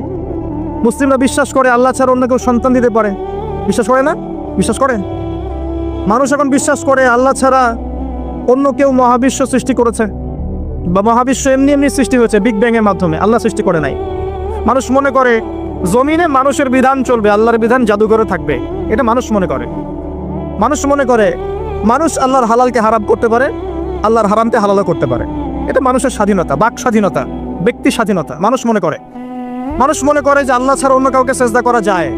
মুসলিমরা বিশ্বাস করে আল্লাহ ছাড়া অন্য কেউ সন্তান দিতে পারে। বিশ্বাস করে না? বিশ্বাস করে। মানুষ এখন বিশ্বাস করে আল্লাহ ছাড়া অন্য কেউ মহাবিশ্ব সৃষ্টি করেছে, বা মহাবিশ্ব এমনি এমনি সৃষ্টি হয়েছে বিগ ব্যাং এর মাধ্যমে, আল্লাহ সৃষ্টি করে নাই। মানুষ মনে করে জমিনে মানুষের বিধান চলবে, আল্লাহর বিধান জাদুঘরে থাকবে, এটা মানুষ মনে করে। মানুষ মনে করে মানুষ আল্লাহর হালালকে হারাম করতে পারে, আল্লাহর হারামকে হালালও করতে পারে। এটা মানুষের স্বাধীনতা, বাক স্বাধীনতা, ব্যক্তি স্বাধীনতা। মানুষ মনে করে যে আল্লাহ ছাড়া অন্য কাউকে সেজদা করা যায়,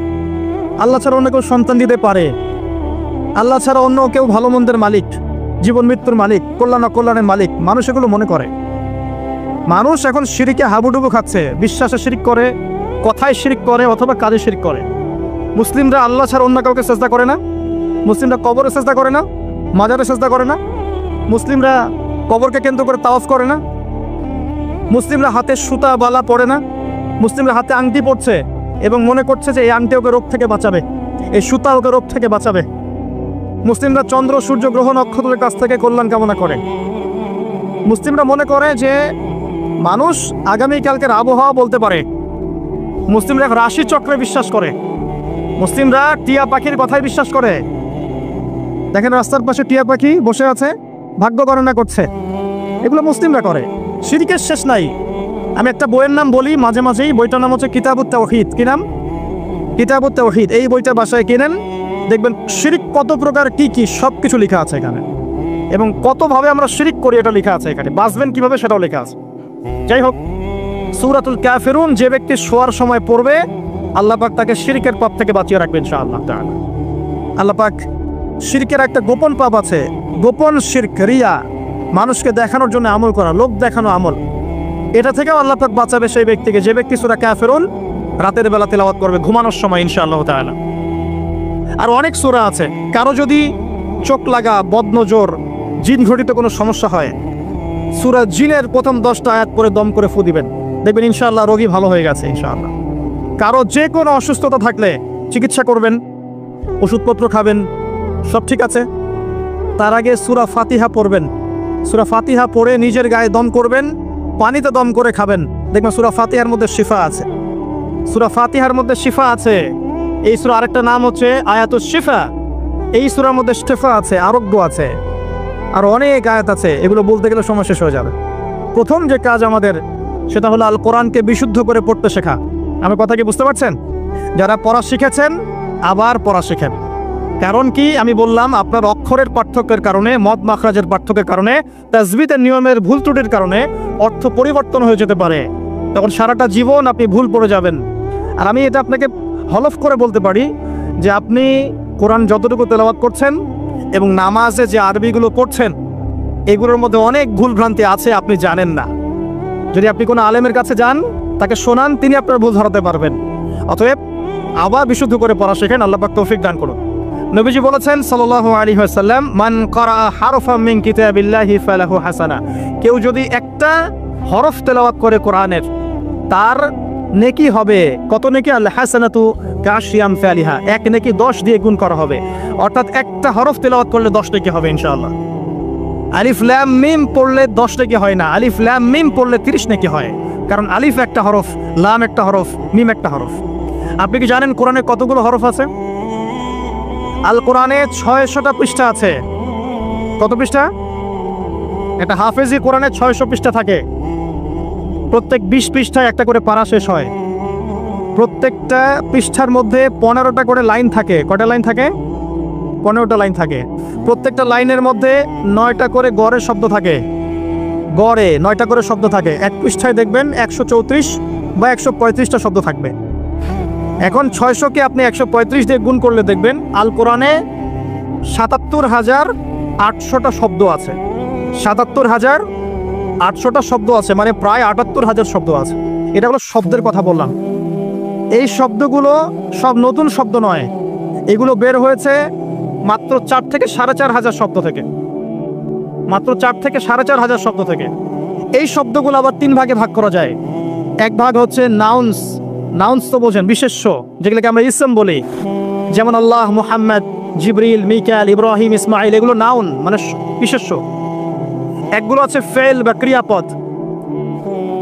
আল্লাহ ছাড়া অন্য কেউ সন্তান দিতে পারে, আল্লাহ ছাড়া অন্য কেউ ভালো মন্দের মালিক, জীবন মৃত্যুর মালিক, কল্যাণ অকল্যাণের মালিক। মানুষ এগুলো মনে করে। মানুষ এখন শিরকে হাবুডুবু খাচ্ছে, বিশ্বাসে শিরিক করে, কথায় শিরিক করে, অথবা কাজে শিরিক করে। মুসলিমরা আল্লাহ ছাড়া অন্য কাউকে সেজদা করে না, মুসলিমরা কবরে সেজদা করে না, মাজারে সেজদা করে না, মুসলিমরা কবরকে কেন্দ্র করে তাওয়াফ করে না, মুসলিমরা হাতে সুতা বালা পরে না, মুসলিমরা হাতে আংটি পরছে এবং মনে করছে যে এই আংটি ওকে রোগ থেকে বাঁচাবে, এই সুতা ওকে রোগ থেকে বাঁচাবে। মুসলিমরা চন্দ্র সূর্য গ্রহ নক্ষত্রের কাছ থেকে কল্যাণ কামনা করে। মুসলিমরা মনে করে যে মানুষ আগামীকালকের আবহাওয়া বলতে পারে। মুসলিমরা রাশি চক্রে বিশ্বাস করে। মুসলিমরা টিয়া পাখির কথায় বিশ্বাস করে। দেখেন রাস্তার পাশে টিয়া পাখি বসে আছে, ভাগ্য গণনা করছে। এগুলো মুসলিমরা করে। শিরকের শেষ নাই। আমি একটা বইয়ের নাম বলি মাঝে মাঝেই, বইটার নাম হচ্ছে কিতাবুত তাওহীদ। কি নাম? কিতাবুত তাওহীদ। এই বইটা বাসায় কিনেন, দেখবেন শিরিক কত প্রকার, কি কি সব কিছু লেখা আছে এখানে, এবং কতভাবে আমরা শিরিক করি এটা লেখা আছে এখানে। বাঁচবেন কিভাবে সেটাও লেখা আছে। যাই হোক, সূরাতুল কাফিরুন যে ব্যক্তি শোয়ার সময় পড়বে, আল্লাহ পাক তাকে শিরকের পাপ থেকে বাঁচিয়ে রাখবেন ইনশাআল্লাহ তাআলা। আল্লাহ পাক শিরকের একটা গোপন পাপ আছে, গোপন শিরক, রিয়া, মানুষকে দেখানোর জন্য আমল করা, লোক দেখানো আমল। এটা থেকেও আল্লাহ পাক বাঁচাবে সেই ব্যক্তিকে, যে ব্যক্তি সূরা কাফিরুন রাতের বেলা তেলাওয়াত করবে ঘুমানোর সময় ইনশাআল্লাহ তাআলা। আর অনেক সূরা আছে। কারো যদি চোখ লাগা, বদনজর, জিন ঘটিত কোনো সমস্যা হয়, সূরা জিনের প্রথম 10টা আয়াত পরে দম করে ফু দিবেন, দেখবেন ইনশাআল্লাহ রোগী ভালো হয়ে গেছে ইনশাআল্লাহ। কারো যে কোনো অসুস্থতা থাকলে চিকিৎসা করবেন, ওষুধপত্র খাবেন, সব ঠিক আছে। তার আগে সূরা ফাতিহা পড়বেন। সূরা ফাতিহা পড়ে নিজের গায়ে দম করবেন, পানিতে দম করে খাবেন, দেখবেন সূরা ফাতিহার মধ্যে শিফা আছে। সূরা ফাতিহার মধ্যে শিফা আছে। এই সূরা আরেকটা নাম হচ্ছে আয়াতুশ শিফা। এই সূরার মধ্যে শিফা আছে, আরোগ্য আছে, আর অনেক আয়াত আছে। এগুলো বলতে গেলে সময় শেষ হয়ে যাবে। প্রথম যে কাজ আমাদের, সেটা হলো আল কোরআনকে বিশুদ্ধ করে পড়তে শেখা। আমার কথা কি বুঝতে পারছেন? যারা পড়া শিখেছেন আবার পড়া শেখেন। কারণ কি আমি বললাম, আপনার অক্ষরের পার্থক্যের কারণে, মদ মাখরাজের পার্থক্যের কারণে, তাজবিদের নিয়মের ভুল ত্রুটির কারণে অর্থ পরিবর্তন হয়ে যেতে পারে। তখন সারাটা জীবন আপনি ভুল পড়ে যাবেন। আর আমি এটা আপনাকে হলফ করে বলতে পারি যে আপনি কোরআন যতটুকু তেলাওয়াত করছেন এবং নামাজে যে আরবিগুলো পড়ছেন, এগুলোর মধ্যে অনেক ভুল ভ্রান্তি আছে, আপনি জানেন না। যদি আপনি কোনো আলেমের কাছে যান, তাকে শোনান, তিনি আপনার ভুল ধরাতে পারবেন। অতএব আবার বিশুদ্ধ করে পড়া শেখেন। আল্লাহ পাক তৌফিক দান করুন। নবীজি বলেছেন সাল্লাল্লাহু আলাইহি ওয়াসাল্লাম, মান ক্বারা হারফাম মিন কিতাবিল্লাহি ফালাহু হাসানা। কেউ যদি একটা হরফ তেলাওয়াত করে কোরআনের, তার নেকি হবে কত নেকি? আল হাসানাতু কাশরি আমসালিহা। এক নেকি 10 দিয়ে গুণ করা হবে। অর্থাৎ একটা হরফ তেলাওয়াত করলে 10 নেকি হবে ইনশাআল্লাহ। আলিফ লাম মিম পড়লে 10 নেকি হয় না, আলিফ লাম মিম পড়লে 30 নেকি হয়। কারণ আলিফ একটা হরফ, লাম একটা হরফ, মিম একটা হরফ। আপনি কি জানেন কোরআনে কতগুলো হরফ আছে? আল কোরআনে 600টা পৃষ্ঠা আছে। কত পৃষ্ঠা? একটা হাফেজি কোরআনে 600 পৃষ্ঠা থাকে। প্রত্যেক 20 পৃষ্ঠায় একটা করে পারা শেষ হয়। প্রত্যেকটা পৃষ্ঠার মধ্যে 15টা করে লাইন থাকে। কয়টা লাইন থাকে? 15টা লাইন থাকে। প্রত্যেকটা লাইনের মধ্যে 9টা করে গড়ের শব্দ থাকে। গড়ে 9টা করে শব্দ থাকে। এক পৃষ্ঠায় দেখবেন 134 বা 135টা শব্দ থাকবে। এখন 600কে আপনি 135 দিয়ে গুণ করলে দেখবেন আল কোরআনে 77,800টা শব্দ আছে। 77,800টা শব্দ আছে, মানে প্রায় 78,000 শব্দ আছে। এটা হলো শব্দের কথা বললাম। এই শব্দগুলো সব নতুন শব্দ নয়, এগুলো বের হয়েছে মাত্র 4 থেকে 4,500 শব্দ থেকে। মাত্র 4 থেকে 4,500 শব্দ থেকে। এই শব্দগুলো আবার 3 ভাগে ভাগ করা যায়। এক ভাগ হচ্ছে নাউন্স। নাউন্স তো বোঝেন, বিশেষ্য, যেগুলোকে আমরা ইসম বলি। যেমন আল্লাহ, মুহাম্মদ, জিবরিল, মিকাল, ইব্রাহিম, ইসমাইল, এগুলো নাউন মানে বিশেষ্য। একগুলো আছে ফেল বা ক্রিয়াপদ,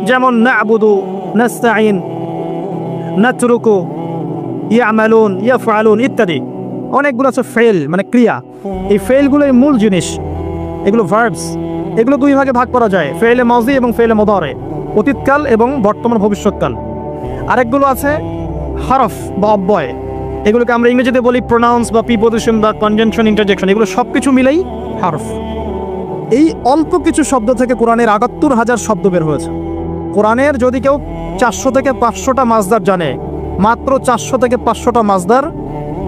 যেমন না'বুদু, নাস্তাইন, নাতরুকু, ইয়ামালুন, ইয়াফআলুন ইত্যাদি। অনেকগুলো আছে ফেল মানে ক্রিয়া। এই ফেলগুলোই মূল জিনিস, এগুলো ভার্বস। এগুলো 2 ভাগে ভাগ করা যায়, ফেলে মাজি এবং ফেলে মুদারে, অতীতকাল এবং বর্তমান ভবিষ্যৎকাল। আরেকগুলো আছে হরফ বা অব্যয়। এগুলোকে আমরা ইংরেজিতে বলি প্রোনাউন্স বা প্রিপোজিশন বা কনজাংশন, ইন্টারজেকশন, এগুলো সব কিছু মিলেই হরফ। এই অল্প কিছু শব্দ থেকে কোরআনের ৭৮,০০০ শব্দ বের হয়েছে। কোরআনের যদি কেউ ৪০০ থেকে ৫০০টা মাজদার জানে, মাত্র ৪০০ থেকে ৫০০টা মাজদার,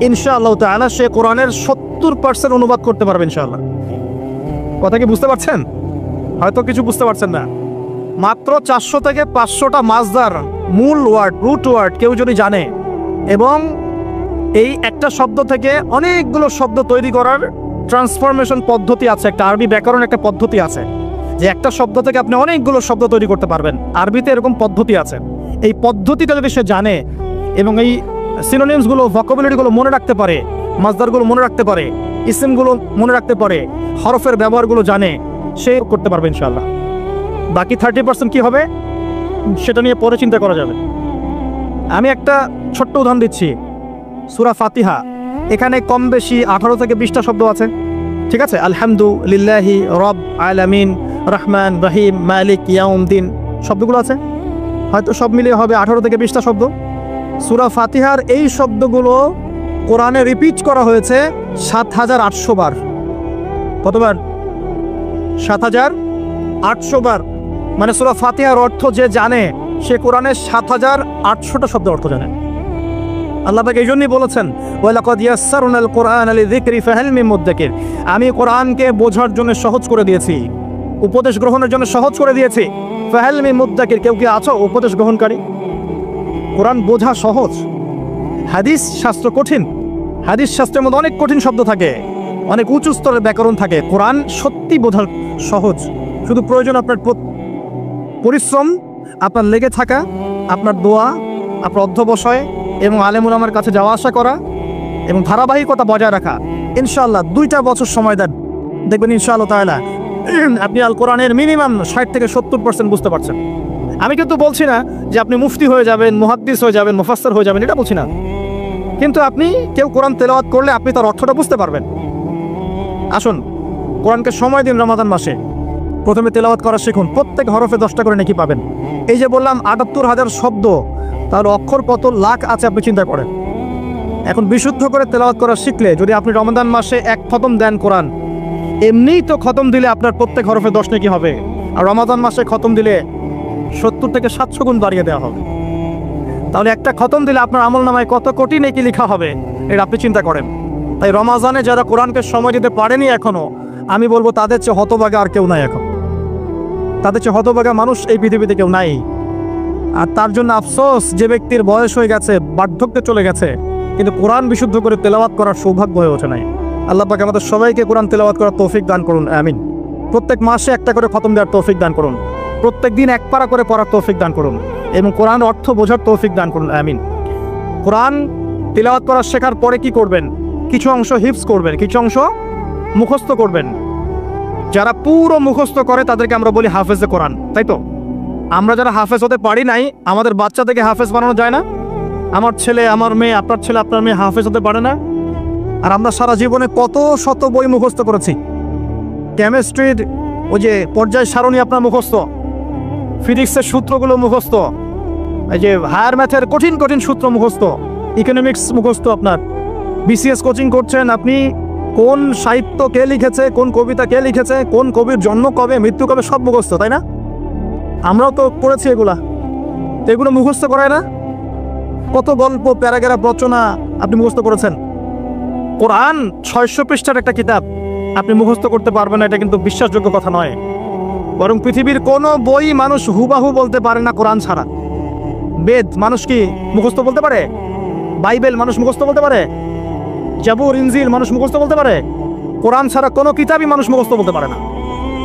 ইনশাআল্লাহ তাআলা সে কোরআনের ৭০% অনুবাদ করতে পারবে ইনশাআল্লাহ। কথা কি বুঝতে পারছেন? হয়তো কিছু বুঝতে পারছেন না। মাত্র ৪০০ থেকে ৫০০টা মাজদার, মূল ওয়ার্ড, রুট ওয়ার্ড কেউ যদি জানে, এবং এই একটা শব্দ থেকে অনেকগুলো শব্দ তৈরি করার ট্রান্সফরমেশন পদ্ধতি আছে, একটা আরবি ব্যাকরণ একটা পদ্ধতি আছে, যে একটা শব্দ থেকে আপনি অনেকগুলো শব্দ তৈরি করতে পারবেন। আরবিতে এরকম পদ্ধতি আছে। এই পদ্ধতিটা যদি সে জানে এবং এই সিনোনিমসগুলো, ভোকাবুলারিগুলো মনে রাখতে পারে, মাজদারগুলো মনে রাখতে পারে, ইসিমগুলো মনে রাখতে পারে, হরফের ব্যবহারগুলো জানে, সে করতে পারবে ইনশাআল্লাহ। বাকি 30% কি হবে সেটা নিয়ে পরে চিন্তা করা যাবে। আমি একটা ছোট্ট উদাহরণ দিচ্ছি। সূরা ফাতিহা, এখানে কম বেশি 18 থেকে 20টা শব্দ আছে, ঠিক আছে? আলহামদুলিল্লাহি রব আলামিন, রহমান রহিম, মালিক ইয়াউমদ্দিন, শব্দগুলো আছে। হয়তো সব মিলিয়ে হবে 18 থেকে 20টা শব্দ। সূরা ফাতিহার এই শব্দগুলো কোরআনে রিপিট করা হয়েছে ৭৮০০ বার। কতবার? ৭৮০০ বার। মানে সূরা ফাতিহার অর্থ যে জানে, সে কোরআনের ৭৮০০টা শব্দের অর্থ জানে। আল্লাহ পাক এই জন্যই বলেছেন, ওয়ালাকাদ ইয়াসসারনাল কুরআনা লিযিকরি ফাহাল মিন মুদ্দাকির। আমি কোরআনকে বোঝার জন্য সহজ করে দিয়েছি, উপদেশ গ্রহণের জন্য সহজ করে দিয়েছি। ফাহাল মিন মুদ্দাকির, কেউ কি আছো উপদেশ গ্রহণকারী? কোরআন বোঝা সহজ। হাদিস শাস্ত্র কঠিন। হাদিস শাস্ত্রের মধ্যে অনেক কঠিন শব্দ থাকে, অনেক উঁচু স্তরের ব্যাকরণ থাকে। কোরআন সত্যি বোঝা সহজ। শুধু প্রয়োজন আপনার পরিশ্রম, আপনার লেগে থাকা, আপনার দোয়া, আপনার অধ্যবসায় এবং আলেম উলামার কাছে যাওয়া আসা করা এবং ধারাবাহিকতা বজায় রাখা। ইনশাআল্লাহ 2টা বছর সময় দেন, দেখবেন ইনশাআল্লাহ তাআলা আপনি আল কোরআনের মিনিমাম 60 থেকে 70% বুঝতে পারছেন। আমি কিন্তু বলছি না যে আপনি মুফতি হয়ে যাবেন, মুহাদ্দিস হয়ে যাবেন, মুফাসসির হয়ে যাবেন, এটা বলছি না। কিন্তু আপনি কেউ কোরআন তেলাওয়াত করলে আপনি তার অর্থটা বুঝতে পারবেন। আসুন কোরআনকে সময় দিন। রমাদান মাসে প্রথমে তেলাওয়াত করা শিখুন। প্রত্যেক হরফে 10টা করে নেকি পাবেন। এই যে বললাম ৭৮,০০০ শব্দ, তাহলে অক্ষর কত লাখ আছে আপনি চিন্তা করেন। এখন বিশুদ্ধ করে তেলাওয়াত করা শিখলে, যদি আপনি রমাদান মাসে এক খতম দেন কোরআন, এমনিই তো খতম দিলে আপনার প্রত্যেক হরফে 10 নেকি হবে, আর রমাদান মাসে খতম দিলে 70 থেকে 700 গুণ বাড়িয়ে দেওয়া হবে। তাহলে একটা খতম দিলে আপনার আমলনামায় কত কোটি নেকি লেখা হবে, এটা আপনি চিন্তা করেন। তাই রমাজানে যারা কোরআনকে সময় দিতে পারেনি এখনো, আমি বলবো তাদের চেয়ে হতভাগা আর কেউ নাই। এখন তাদের চেয়ে হতভাগা মানুষ এই পৃথিবীতে কেউ নাই। আর তার জন্য আফসোস, যে ব্যক্তির বয়স হয়ে গেছে, বার্ধক্যে চলে গেছে, কিন্তু কোরআন বিশুদ্ধ করে তেলাওয়াত করার সৌভাগ্য হয়ে ওঠে নাই। আল্লাহ পাক আমাদের সবাইকে কোরআন তেলাওয়াত করার তৌফিক দান করুন, আমিন। প্রত্যেক মাসে একটা করে খতম দেওয়ার তৌফিক দান করুন, প্রত্যেক দিন এক পারা করে পড়ার তৌফিক দান করুন, এবং কোরআন অর্থ বোঝার তৌফিক দান করুন, আমিন। কোরআন তেলাওয়াত করা শেখার পরে কি করবেন? কিছু অংশ হিফজ করবেন, কিছু অংশ মুখস্থ করবেন। যারা পুরো মুখস্থ করে তাদেরকে আমরা বলি হাফেজে কোরআন, তাই তো? আমরা যারা হাফেজ হতে পারি নাই, আমাদের বাচ্চা থেকে হাফেজ বানানো যায় না? আমার ছেলে, আমার মেয়ে, আপনার ছেলে, আপনার মেয়ে হাফেজ হতে পারে না? আর আমরা সারা জীবনে কত শত বই মুখস্থ করেছি। কেমিস্ট্রির ওই যে পর্যায় সারণী আপনার মুখস্থ, ফিজিক্সের সূত্রগুলো মুখস্থ, এই যে হায়ার ম্যাথের কঠিন কঠিন সূত্র মুখস্থ, ইকোনমিক্স মুখস্থ। আপনার বিসিএস কোচিং করছেন, আপনি কোন সাহিত্য কে লিখেছে, কোন কবিতা কে লিখেছে, কোন কবির জন্ম কবে, মৃত্যু কবে, সব মুখস্থ, তাই না? আমরাও তো পড়েছি এগুলা। তো এগুলো মুখস্থ করায় না? কত গল্প, প্যারাগ্রাফ রচনা আপনি মুখস্থ করেছেন। কোরআন 600 পৃষ্ঠার একটা কিতাব, আপনি মুখস্থ করতে পারবেন না, এটা কিন্তু বিশ্বাসযোগ্য কথা নয়। বরং পৃথিবীর কোনো বই মানুষ হুবাহু বলতে পারে না কোরআন ছাড়া। বেদ মানুষ কি মুখস্থ বলতে পারে? বাইবেল মানুষ মুখস্থ বলতে পারে? জাবুর, ইনজিল মানুষ মুখস্থ বলতে পারে? কোরআন ছাড়া কোনো কিতাবই মানুষ মুখস্থ বলতে পারে না।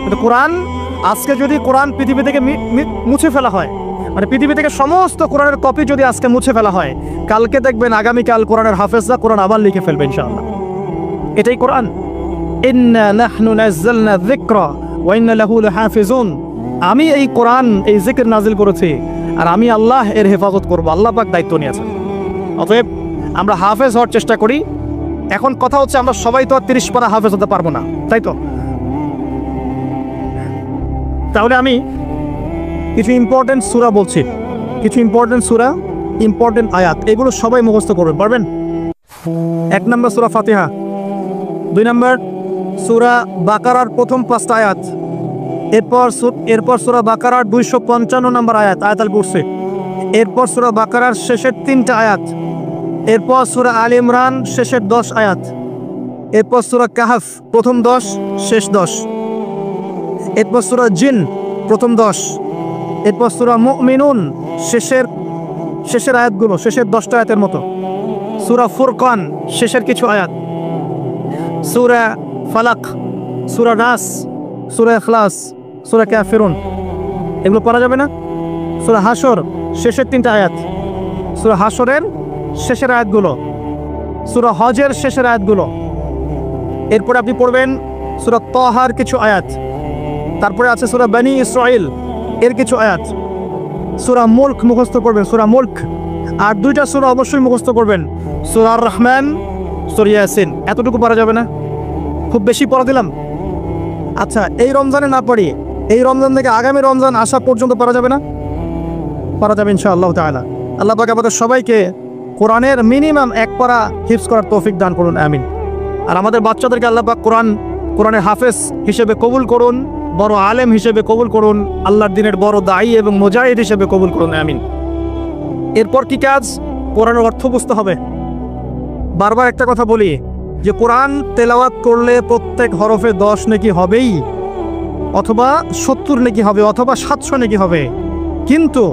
কিন্তু কোরআন, আজকে যদি কোরআন পৃথিবী থেকে মুছে ফেলা হয়, মানে পৃথিবী থেকে সমস্ত কোরআনের কপি যদি আজকে মুছে ফেলা হয়, কালকে দেখবেন আগামীকাল কোরআনের হাফেজরা কোরআন আবার লিখে ফেলবে ইনশাআল্লাহ। এটাই কোরআন। ইন্না নাহনু নাযালনা যিকরা ওয়া ইন্না লাহু লাহাফিজুন। আমি এই কোরআন, এই জিকির নাজিল করেছি, আর আমি আল্লাহ এর হেফাজত করব। আল্লাহ পাক দায়িত্ব নিয়েছেন। অতএব আমরা হাফেজ হওয়ার চেষ্টা করি। এখন কথা হচ্ছে, আমরা সবাই তো আর 30 পারা হাফেজ হতে পারবো না, তাই তো? তাহলে আমি কিছু ইম্পর্টেন্ট সূরা বলছি, কিছু ইম্পর্টেন্ট সূরা, ইম্পর্টেন্ট আয়াত, এগুলো সবাই মুখস্থ করবেন, পারবেন? 1 নম্বর সূরা ফাতিহা, 2 নম্বর সূরা বাকারার প্রথম 5টা আয়াত, এরপর সূরা বাকারার 255 নম্বর আয়াতুল কুরসি, এরপর সূরা বাকারার শেষের 3টা আয়াত, এরপর সূরা আলে ইমরান শেষের 10 আয়াত, এরপর সূরা কাহফ প্রথম 10 শেষ 10, এরপর সূরা জিন প্রথম 10, এরপর সূরা মুমিনুন শেষের আয়াতগুলো, শেষের 10টা আয়াতের মতো, সূরা ফুরকান শেষের কিছু আয়াত, সূরা ফালাক, সূরা নাস, সূরা ইখলাস, সূরা কাফিরুন, এগুলো পড়া যাবে না? সূরা হাশর শেষের 3টা আয়াত, সূরা হাশরের শেষের আয়াতগুলো, সূরা হজের শেষের আয়াতগুলো, এরপরে আপনি পড়বেন সূরা তাহার কিছু আয়াত, তারপরে আছে সূরা বনী ইসরাইল এর কিছু আয়াত, সূরা মুলক মুখস্থ করবেন, সূরা মুলক, আর 2টা সূরা অবশ্যই মুখস্থ করবেন, সূরা আর রহমান, সূরা ইয়াসিন। এতটুকু পড়া যাবে না? খুব বেশি পড়া দিলাম? আচ্ছা, এই রমজানে না পড়ি, এই রমজান থেকে আগামী রমজান আসা পর্যন্ত পড়া যাবে না? পড়া যাবে ইনশাআল্লাহ তাআলা। আল্লাহ পাক আমাদের সবাইকে কোরআনের মিনিমাম 1 পারা হিফজ করার তৌফিক দান করুন, আমিন। আর আমাদের বাচ্চাদেরকে আল্লাহ পাক কোরআনের হাফেজ হিসেবে কবুল করুন, বড় আলেম হিসেবে কবুল করুন, আল্লাহর দ্বীনের বড় দায়ী এবং মুজাহিদ হিসেবে কবুল করুন, আমিন। এরপর কি কাজ? কোরআনের অর্থ বুঝতে হবে। বারবার একটা কথা বলি যে কোরআন তেলাওয়াত করলে প্রত্যেক হরফে 10 নেকি হবেই, অথবা 70 নেকি হবে, অথবা 700 নেকি হবে, কিন্তু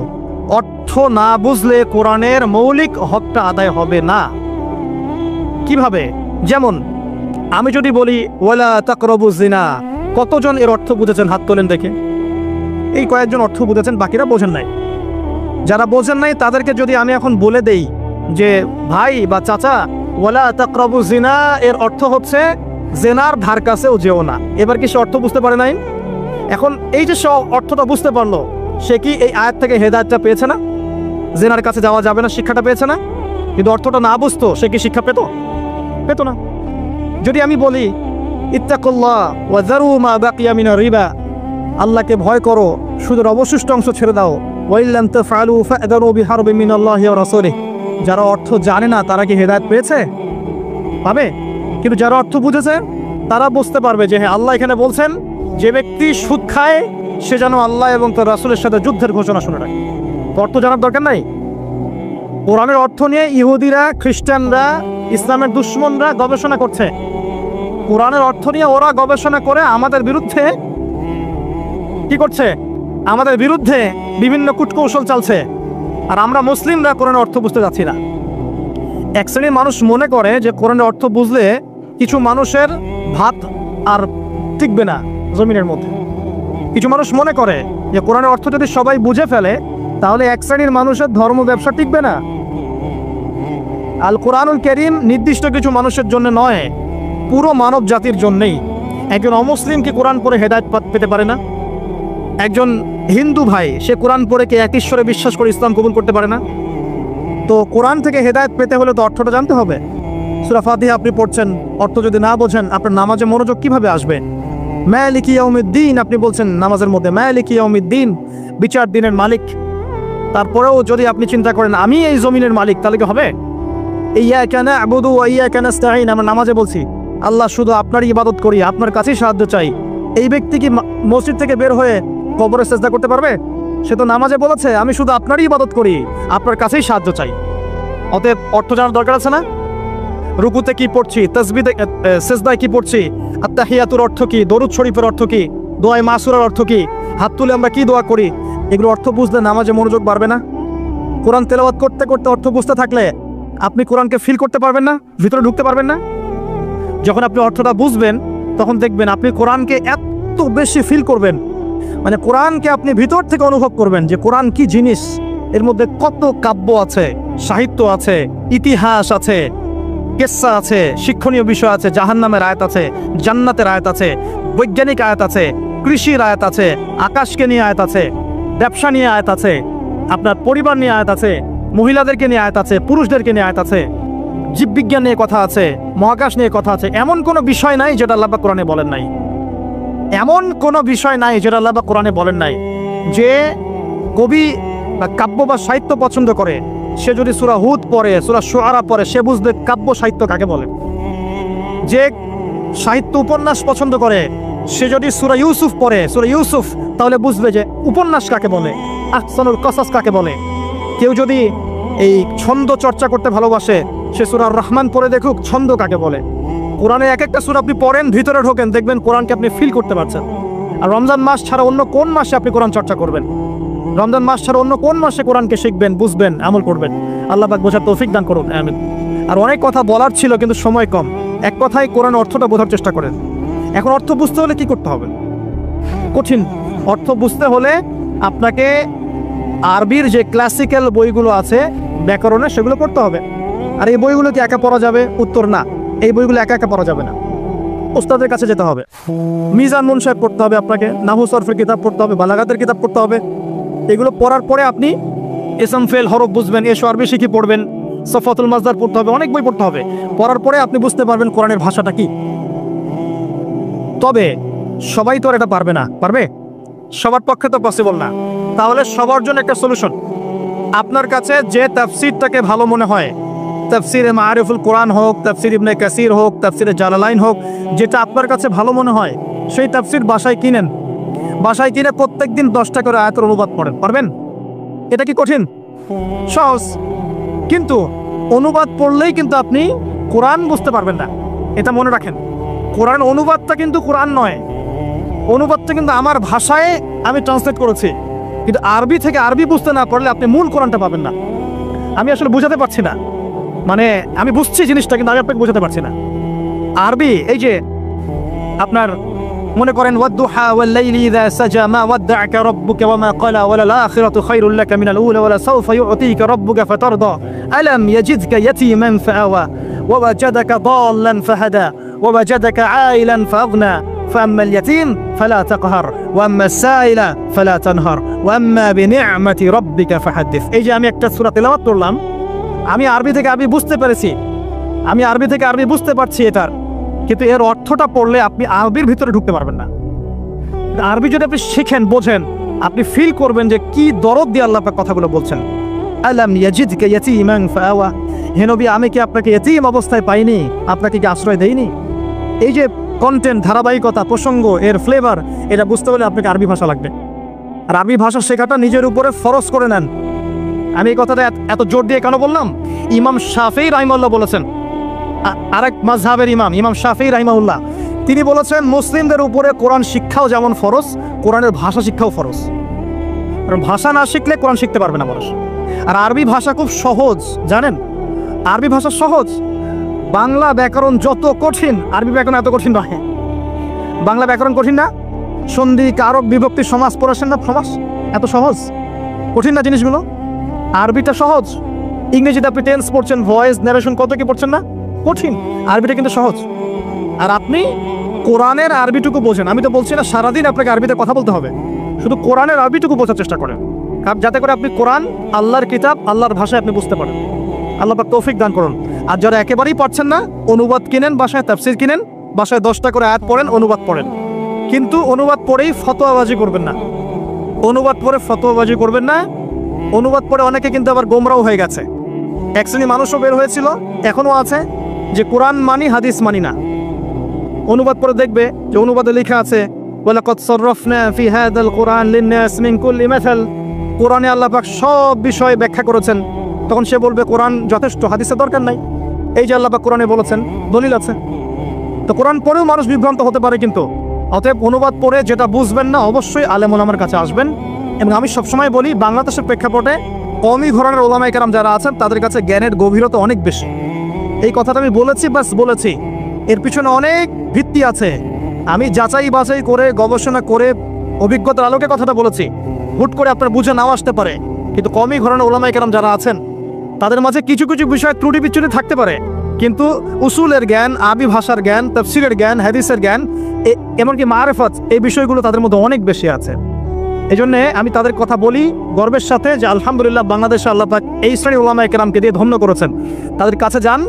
অর্থ না বুঝলে কোরআনের মৌলিক হকটা আদায় হবে না। কিভাবে? যেমন আমি যদি বলি ওয়ালা তাকরাবুজ জিনা, কতজন এর অর্থ বুঝেছেন? হাত তোলেন দেখে। এই কয়েকজন অর্থ বুঝেছেন, বাকিরা বোঝেন নাই। যারা বোঝেন নাই তাদেরকে যদি আমি এখন বলে দেই যে ভাই বা চাচা, ওয়ালা তাকরাবুজ জিনা এর অর্থ হচ্ছে জেনার ধার কাছেও যেও না, এবার কি সে অর্থ বুঝতে পারে নাই? এখন এই যে সে অর্থটা বুঝতে পারলো, সে কি এই আয়াত থেকে হেদায়েতটা পেয়েছে না? জেনার কাছে যাওয়া যাবে না শিক্ষাটা পেয়েছে না? কিন্তু অর্থটা না বুঝতো, সে কি শিক্ষা পেত না? যদি আমি বলি ইত্তাকুল্লাহ ওয়া যারু মা বাকিয়া মিনার রিবা, আল্লাহকে ভয় করো, সুদের অবশিষ্ট অংশ ছেড়ে দাও, ওয়া ইল্লাম তাফআলু ফা'দারু বিহারবিন মিনাল্লাহি ওয়া রাসূলিহি, যারা অর্থ জানে না তারা কি হেদায়েত পেয়েছে? পাবে। কিন্তু যারা অর্থ বুঝেছে তারা বুঝতে পারবে যে হ্যাঁ, আল্লাহ এখানে বলছেন যে ব্যক্তি সুদ খায় সে যেন আল্লাহ এবং তার রাসূলের সাথে যুদ্ধের ঘোষণা শুনে রাখে। অর্থ জানার দরকার নাই। কোরআনের অর্থ নিয়ে ইহুদিরা, খ্রিস্টানরা, ইসলামের দুশমনরা গবেষণা করছে। কোরআনের অর্থ নিয়ে ওরা গবেষণা করে আমাদের বিরুদ্ধে কি করছে? আমাদের বিরুদ্ধে বিভিন্ন কূটকৌশল চালছে। আর আমরা মুসলিমরা কোরআনের অর্থ বুঝতে যাচ্ছি না। এক শ্রেণীর মানুষ মনে করে যে কোরআনের অর্থ বুঝলে কিছু মানুষের ভাত আর টিকবে না জমিনের মধ্যে। কিছু মানুষ মনে করে যে কোরআনের অর্থ যদি সবাই বুঝে ফেলে তাহলে এক শ্রেণীর মানুষের ধর্ম ব্যবসা টিকবে না। আল কোরআনুল কারীম নির্দিষ্ট কিছু মানুষের জন্য নয়, পুরো মানব জাতির জন্যই। একজন অমুসলিম কি কোরআন পড়ে হেদায়েত পেতে পারে না? একজন হিন্দু ভাই সে কোরআন পড়ে কি এক ঈশ্বরে বিশ্বাস করে ইসলাম কবুল করতে পারে না? তো কোরআন থেকে হেদায়েত পেতে হলে তো অর্থটা জানতে হবে। সূরা ফাতিহা আপনি পড়ছেন, অর্থ যদি না বোঝেন আপনার নামাজে মনোযোগ কিভাবে আসবে? মালিকি ইয়াউমিদ্দিন আপনি বলছেন নামাজের মধ্যে, মালিকি ইয়াউমিদ্দিন, বিচার দিনের মালিক। তারপরেও যদি আপনি চিন্তা করেন আমি এই জমিনের মালিক, তাহলে কি হবে? ইয়াকা না'বুদু ওয়া ইয়াকা নাস্তাঈন, আমরা নামাজে বলছি আল্লাহ শুধু আপনারই ইবাদত করি, আপনার কাছেই সাহায্য চাই। এই ব্যক্তি কি মসজিদ থেকে বের হয়ে কবরে সিজদা করতে পারবে? সে তো নামাজে বলেছে আমি শুধু আপনারই ইবাদত করি, আপনার কাছেই সাহায্য চাই। অতএব অর্থ জানার দরকার আছে না? রুকুতে কি পড়ছি, তাসবিহে সিজদায় কি পড়ছি, আত্তাহিয়াতুর অর্থ কি, দরুদ শরীফের অর্থ কি, দোয়ায়ে মাসুরার অর্থ কি, হাত তুলে আমরা কি দোয়া করি, এগুলো অর্থ বুঝলে নামাজে মনোযোগ বাড়বে না? কোরআন তেলাওয়াত করতে করতে অর্থ বুঝতে থাকলে আপনি কোরআনকে ফিল করতে পারবেন না, ভিতরে ঢুকতে পারবেন না। যখন আপনি অর্থটা বুঝবেন তখন দেখবেন আপনি কোরআনকে এত বেশি ফিল করবেন, মানে কোরআনকে আপনি ভিতর থেকে অনুভব করবেন যে কোরআন কি জিনিস, এর মধ্যে কত কাব্য আছে, সাহিত্য আছে, ইতিহাস আছে, কিসসা আছে, শিক্ষণীয় বিষয় আছে, জাহান্নামের আয়াত আছে, জান্নাতের আয়াত আছে, বৈজ্ঞানিক আয়াত আছে, কৃষির আয়াত আছে, আকাশকে নিয়ে আয়াত আছে, ব্যবসা নিয়ে আয়াত আছে, আপনার পরিবার নিয়ে আয়াত আছে, মহিলাদেরকে নিয়ে আয়াত আছে, পুরুষদেরকে নিয়ে আয়াত আছে, জীববিজ্ঞান নিয়ে কথা আছে, মহাকাশ নিয়ে কথা আছে। এমন কোনো বিষয় নাই যেটা আল্লাহ পাক কোরআনে বলেন নাই। এমন কোনো বিষয় নাই যেটা আল্লাহ পাক কোরআনে বলেন নাই। যে কবি বা কাব্য বা সাহিত্য পছন্দ করে সে যদি সূরা হুদ পড়ে, সূরা শুআরা পড়ে, সে বুঝবে কাব্য সাহিত্য কাকে বলে। যে সাহিত্য উপন্যাস পছন্দ করে সে যদি সূরা ইউসুফ পড়ে, সূরা ইউসুফ, তাহলে বুঝবে যে উপন্যাস কাকে বলে, আহসানুল কসাস কাকে বলে। কেউ যদি এই ছন্দ চর্চা করতে ভালোবাসে সে সূরা রহমান পড়ে দেখুক ছন্দ কাকে বলে। কোরআনে এক একটা সূরা আপনি পড়েন, ভিতরে ঢোকেন, দেখবেন কোরআনকে আপনি ফিল করতে পারছেন। আর রমজান মাস ছাড়া অন্য কোন মাসে আপনি কোরআন চর্চা করবেন? রমজান মাস ছাড়া অন্য কোন মাসে কোরআনকে শিখবেন, বুঝবেন, আমল করবেন? আল্লাহ পাক বোঝার তৌফিক দান করুন, আমিন। আর অনেক কথা বলার ছিল কিন্তু সময় কম। এক কথায় কোরআন অর্থটা বোঝার চেষ্টা করেন। এখন অর্থ বুঝতে হলে কি করতে হবে? কঠিন। অর্থ বুঝতে হলে আপনাকে আরবির যে ক্লাসিক্যাল বইগুলো আছে ব্যাকরণে, সেগুলো পড়তে হবে। আর এই বইগুলো কি একা পড়া যাবে? উত্তর না, এই বইগুলো একা একা পড়া যাবে না, ওস্তাদের কাছে যেতে হবে। মিজান মুন সাহেব পড়তে হবে আপনাকে, নাহু সরফের কিতাব পড়তে হবে, বালাগাতের কিতাব পড়তে হবে। এগুলো পড়ার পরে আপনি ইসম ফেল হরফ বুঝবেন, এসো আরবি শিখি পড়বেন, সফাতুল মাজদার পড়তে হবে, অনেক বই পড়তে হবে। পড়ার পরে আপনি বুঝতে পারবেন কোরআনের ভাষাটা কি। তবে সবাই তো আর এটা পারবে না। পারবে? সবার পক্ষে তো পসিবল না। তাহলে সবার জন্য একটা সলিউশন, আপনার কাছে যে তাফসিরটাকে ভালো মনে হয়, তাফসিরে মাআরিফুল কোরআন হোক, তাফসির ইবনে কাসির হোক, তাফসিরে জালালাইন হোক, যেটা আপনার কাছে ভালো মনে হয় সেই তাফসির বাসায় কিনেন। বাসায় কিনে প্রত্যেকদিন 10টা করে আয়াতের অনুবাদ পড়েন। পারবেন? এটা কি কঠিন? সহজ। কিন্তু অনুবাদ পড়লেই কিন্তু আপনি কোরআন বুঝতে পারবেন না, এটা মনে রাখেন। কোরআন অনুবাদটা কিন্তু কোরআন নয়, অনুবাদটা কিন্তু আমার ভাষায় আমি ট্রান্সলেট করেছি। কিন্তু আরবি থেকে আরবি বুঝতে না পারলে আপনি মূল কোরআনটা পাবেন না। আমি আসলে বুঝাতে পারছি না, মানে আমি বুঝছি জিনিসটা কিন্তু আমি আপনাকে বোঝাতে পারছি না। আরবি এই যে আপনার মনে করেন ওয়াদ্দুহা ওয়াল লাইলি ইযা সাজা মা ওয়াদ্দাআকা রাব্বুকা ওয়া মা ক্বালা ওয়ালাল আখিরাতু খায়রুল লাকা মিনাল উলা ওয়ালা সাওফা ইউ'তিকা রাব্বুকা ফাতারদা আলাম ইয়াজিদকা ইয়াতীমান ফাআওয়া ওয়া ওয়াজাদাকা দাল্লান ফাহাদা ওয়া ওয়াজাদাকা আইলান ফাআগনা فأما اليتيم فلا تقهر وأما السائل فلا تنهر وأما بنعمة ربك فحدث। এই যে আমি একটা সূরা তেলাওয়াত করলাম, আমি আরবি থেকে আরবি বুঝতে পেরেছি, আমি আরবি থেকে আরবি বুঝতে পারছি এটার, কিন্তু এর অর্থটা পড়লে আপনি আরবির ভিতরে ঢুকতে পারবেন না। আরবি যদি আপনি শিখেন, বোঝেন, আপনি ফিল করবেন যে কি দরদ দিয়ে আল্লাহ পাক কথাগুলো বলছেন। আলাম ইয়াজিদকা ইয়াতীমান ফাআওয়া, হে নবী আমি কি আপনাকে ইয়তীম অবস্থায় পাইনি, আপনাকে কি আশ্রয় দেইনি? এই যে কন্টেন্ট, ধারাবাহিকতা, প্রসঙ্গ, এর ফ্লেভার, এটা বুঝতে হলে আপনাকে আরবি ভাষা লাগবে। আর আরবি ভাষা শেখাটা নিজের উপরে ফরজ করে নেন। আমি এই কথাটা এত জোর দিয়ে কেন বললাম? ইমাম শাফিঈ রাহিমাহুল্লাহ বলেছেন, আরেক মাযহাবের ইমাম শাফিঈ রাহিমাহুল্লাহ, তিনি বলেছেন মুসলিমদের উপরে কোরআন শিক্ষাও যেমন ফরজ, কোরআনের ভাষা শিক্ষাও ফরজ। কারণ ভাষা না শিখলে কোরআন শিখতে পারবে না মানুষ। আর আরবি ভাষা খুব সহজ, জানেন? আরবি ভাষা সহজ। বাংলা ব্যাকরণ যত কঠিন, আরবি ব্যাকরণ এত কঠিন নয়। বাংলা ব্যাকরণ কঠিন না? সন্ধি, কারক, বিভক্তি, সমাস পড়াছেন না? সমাস এত সহজ, কঠিন না জিনিসগুলো? আরবিটা সহজ। ইংরেজিতে আপনি টেন্স পড়ছেন, ভয়েস, ন্যারেশন, কত কি পড়ছেন না? কঠিন। আরবিটা কিন্তু সহজ। আর আপনি কোরআনের আরবিটুকু বোঝেন। আমি তো বলছি না সারাদিন আপনাকে আরবিতে কথা বলতে হবে, শুধু কোরআনের আরবিটুকু বোঝার চেষ্টা করেন, যাতে করে আপনি কোরআন, আল্লাহর কিতাব, আল্লাহর ভাষায় আপনি বুঝতে পারেন। আল্লাহ পাক তৌফিক দান করুন। আর যারা একেবারেই পারছেন না, অনুবাদ কিনেন, বাসায় তাফসির কিনেন, বাসায় 10টা করে আয়াত পড়েন, অনুবাদ পড়েন। কিন্তু অনুবাদ পড়েই ফতোয়াবাজি করবেন না। অনুবাদ পড়ে ফতোয়াবাজি করবেন না। অনুবাদ পড়ে অনেকে কিন্তু আবার গোমরাও হয়ে গেছে। এক শ্রেণী মানুষও বের হয়েছিল, এখনও আছে, যে কোরআন মানি, হাদিস মানি না। অনুবাদ পড়ে দেখবে যে অনুবাদে লেখা আছে ওয়ালাকাদ সাররাফনা ফি হাযাল কুরআন লিন-নাস মিন কুল্লি মাসাল, কোরআনে আল্লাহ পাক সব বিষয় ব্যাখ্যা করেছেন। তখন সে বলবে কোরআন যথেষ্ট, হাদিসের দরকার নাই। এই যে আল্লাহ পাক কোরআনে বলেছেন, দলিল আছে। তো কোরআন পড়েও মানুষ বিভ্রান্ত হতে পারে। কিন্তু অতএব অনুবাদ পড়ে যেটা বুঝবেন না, অবশ্যই আলেম ওলামার কাছে আসবেন। এবং আমি সবসময় বলি, বাংলাদেশের প্রেক্ষাপটে কওমি ঘরানার ওলামায়ে কেরাম যারা আছেন তাদের কাছে জ্ঞানের গভীরতা অনেক বেশি। এই কথাটা আমি বলেছি, বাস বলেছি, এর পিছনে অনেক ভিত্তি আছে। আমি যাচাই বাছাই করে, গবেষণা করে, অভিজ্ঞতার আলোকে কথাটা বলেছি। হুট করে আপনার বুঝে নাও আসতে পারে, কিন্তু কওমি ঘরানার ওলামায়ে কেরাম যারা আছেন তাদের মাঝে কিছু কিছু বিষয় ত্রুটি বিচ্যুতি থাকতে পারে, কিন্তু উসুলের জ্ঞান, আরবি ভাষার জ্ঞান, তাফসীরের জ্ঞান, হাদিসের জ্ঞান, এমনকি মারিফাত, এই বিষয়গুলো তাদের মধ্যে অনেক বেশি আছে। এই জন্য আমি তাদের কথা বলি গর্বের সাথে যে আলহামদুলিল্লাহ বাংলাদেশে আল্লাহ পাক এই শ্রেণীর ওলামায়ে কেরামকে দিয়ে ধন্য করেছেন। তাদের কাছে যান,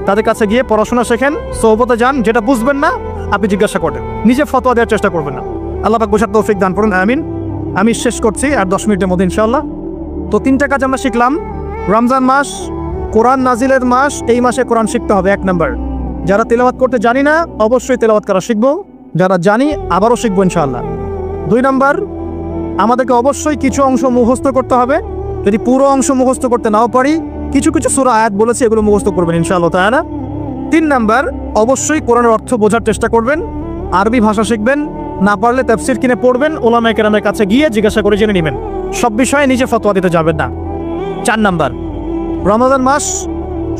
তাদের কাছে গিয়ে পড়াশোনা শেখেন, সোহবতে যান। যেটা বুঝবেন না আপনি জিজ্ঞাসা করেন, নিজে ফতোয়া দেওয়ার চেষ্টা করবেন না। আল্লাহ পাক বোঝার তৌফিক দান করুন, আমিন। আমি শেষ করছি আর 10 মিনিটের মধ্যে ইনশাআল্লাহ। তো 3টা কাজ আমরা শিখলাম। রমজান মাস কোরআন নাজিলের মাস, এই মাসে কোরআন শিখতে হবে 1 নাম্বার। যারা তেলাওয়াত করতে জানি না অবশ্যই তেলাওয়াত করা শিখবো, যারা জানি আবারও শিখবো ইনশাআল্লাহ। 2 নাম্বার, আমাদেরকে অবশ্যই কিছু অংশ মুখস্থ করতে হবে। যদি পুরো অংশ মুখস্থ করতে নাও পারি, কিছু কিছু সূরা আয়াত বলেছি এগুলো মুখস্থ করবেন ইনশাআল্লাহ তাআলা। 3 নাম্বার, অবশ্যই কোরআনের অর্থ বোঝার চেষ্টা করবেন, আরবি ভাষা শিখবেন, না পারলে তাফসীর কিনে পড়বেন, ওলামায়ে কেরামের কাছে গিয়ে জিজ্ঞাসা করে জেনে নেবেন, সব বিষয়ে নিজে ফতোয়া দিতে যাবেন না। 4 নাম্বার, রমজান মাস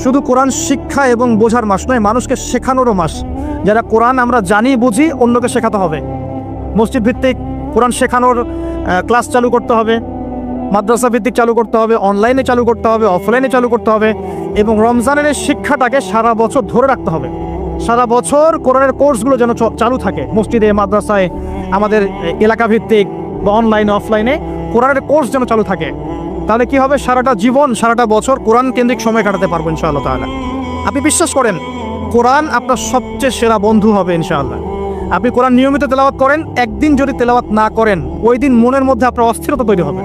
শুধু কোরআন শিক্ষা এবং বোঝার মাস নয়, মানুষকে শেখানোরও মাস। যারা কোরআন আমরা জানি বুঝি অন্যকে শেখাতে হবে। মসজিদ ভিত্তিক কোরআন শেখানোর ক্লাস চালু করতে হবে, মাদ্রাসা ভিত্তিক চালু করতে হবে, অনলাইনে চালু করতে হবে, অফলাইনে চালু করতে হবে, এবং রমজানের শিক্ষাটাকে সারা বছর ধরে রাখতে হবে। সারা বছর কোরআনের কোর্সগুলো যেন চালু থাকে মসজিদে, মাদ্রাসায়, আমাদের এলাকা ভিত্তিক বা অনলাইনে অফলাইনে কোরআনের কোর্স যেন চালু থাকে। তাহলে কি হবে, সারাটা জীবন সারাটা বছর কোরআন কেন্দ্রিক সময় কাটাতে পারবো ইনশাআল্লাহ তাআলা। আপনি বিশ্বাস করেন কোরআন আপনার সবচেয়ে সেরা বন্ধু হবে ইনশাআল্লাহ। আপনি কোরআন নিয়মিত তেলাওয়াত করেন, একদিন যদি তেলাওয়াত না করেন ওই দিন মনের মধ্যে আপনার অস্থিরতা তৈরি হবে।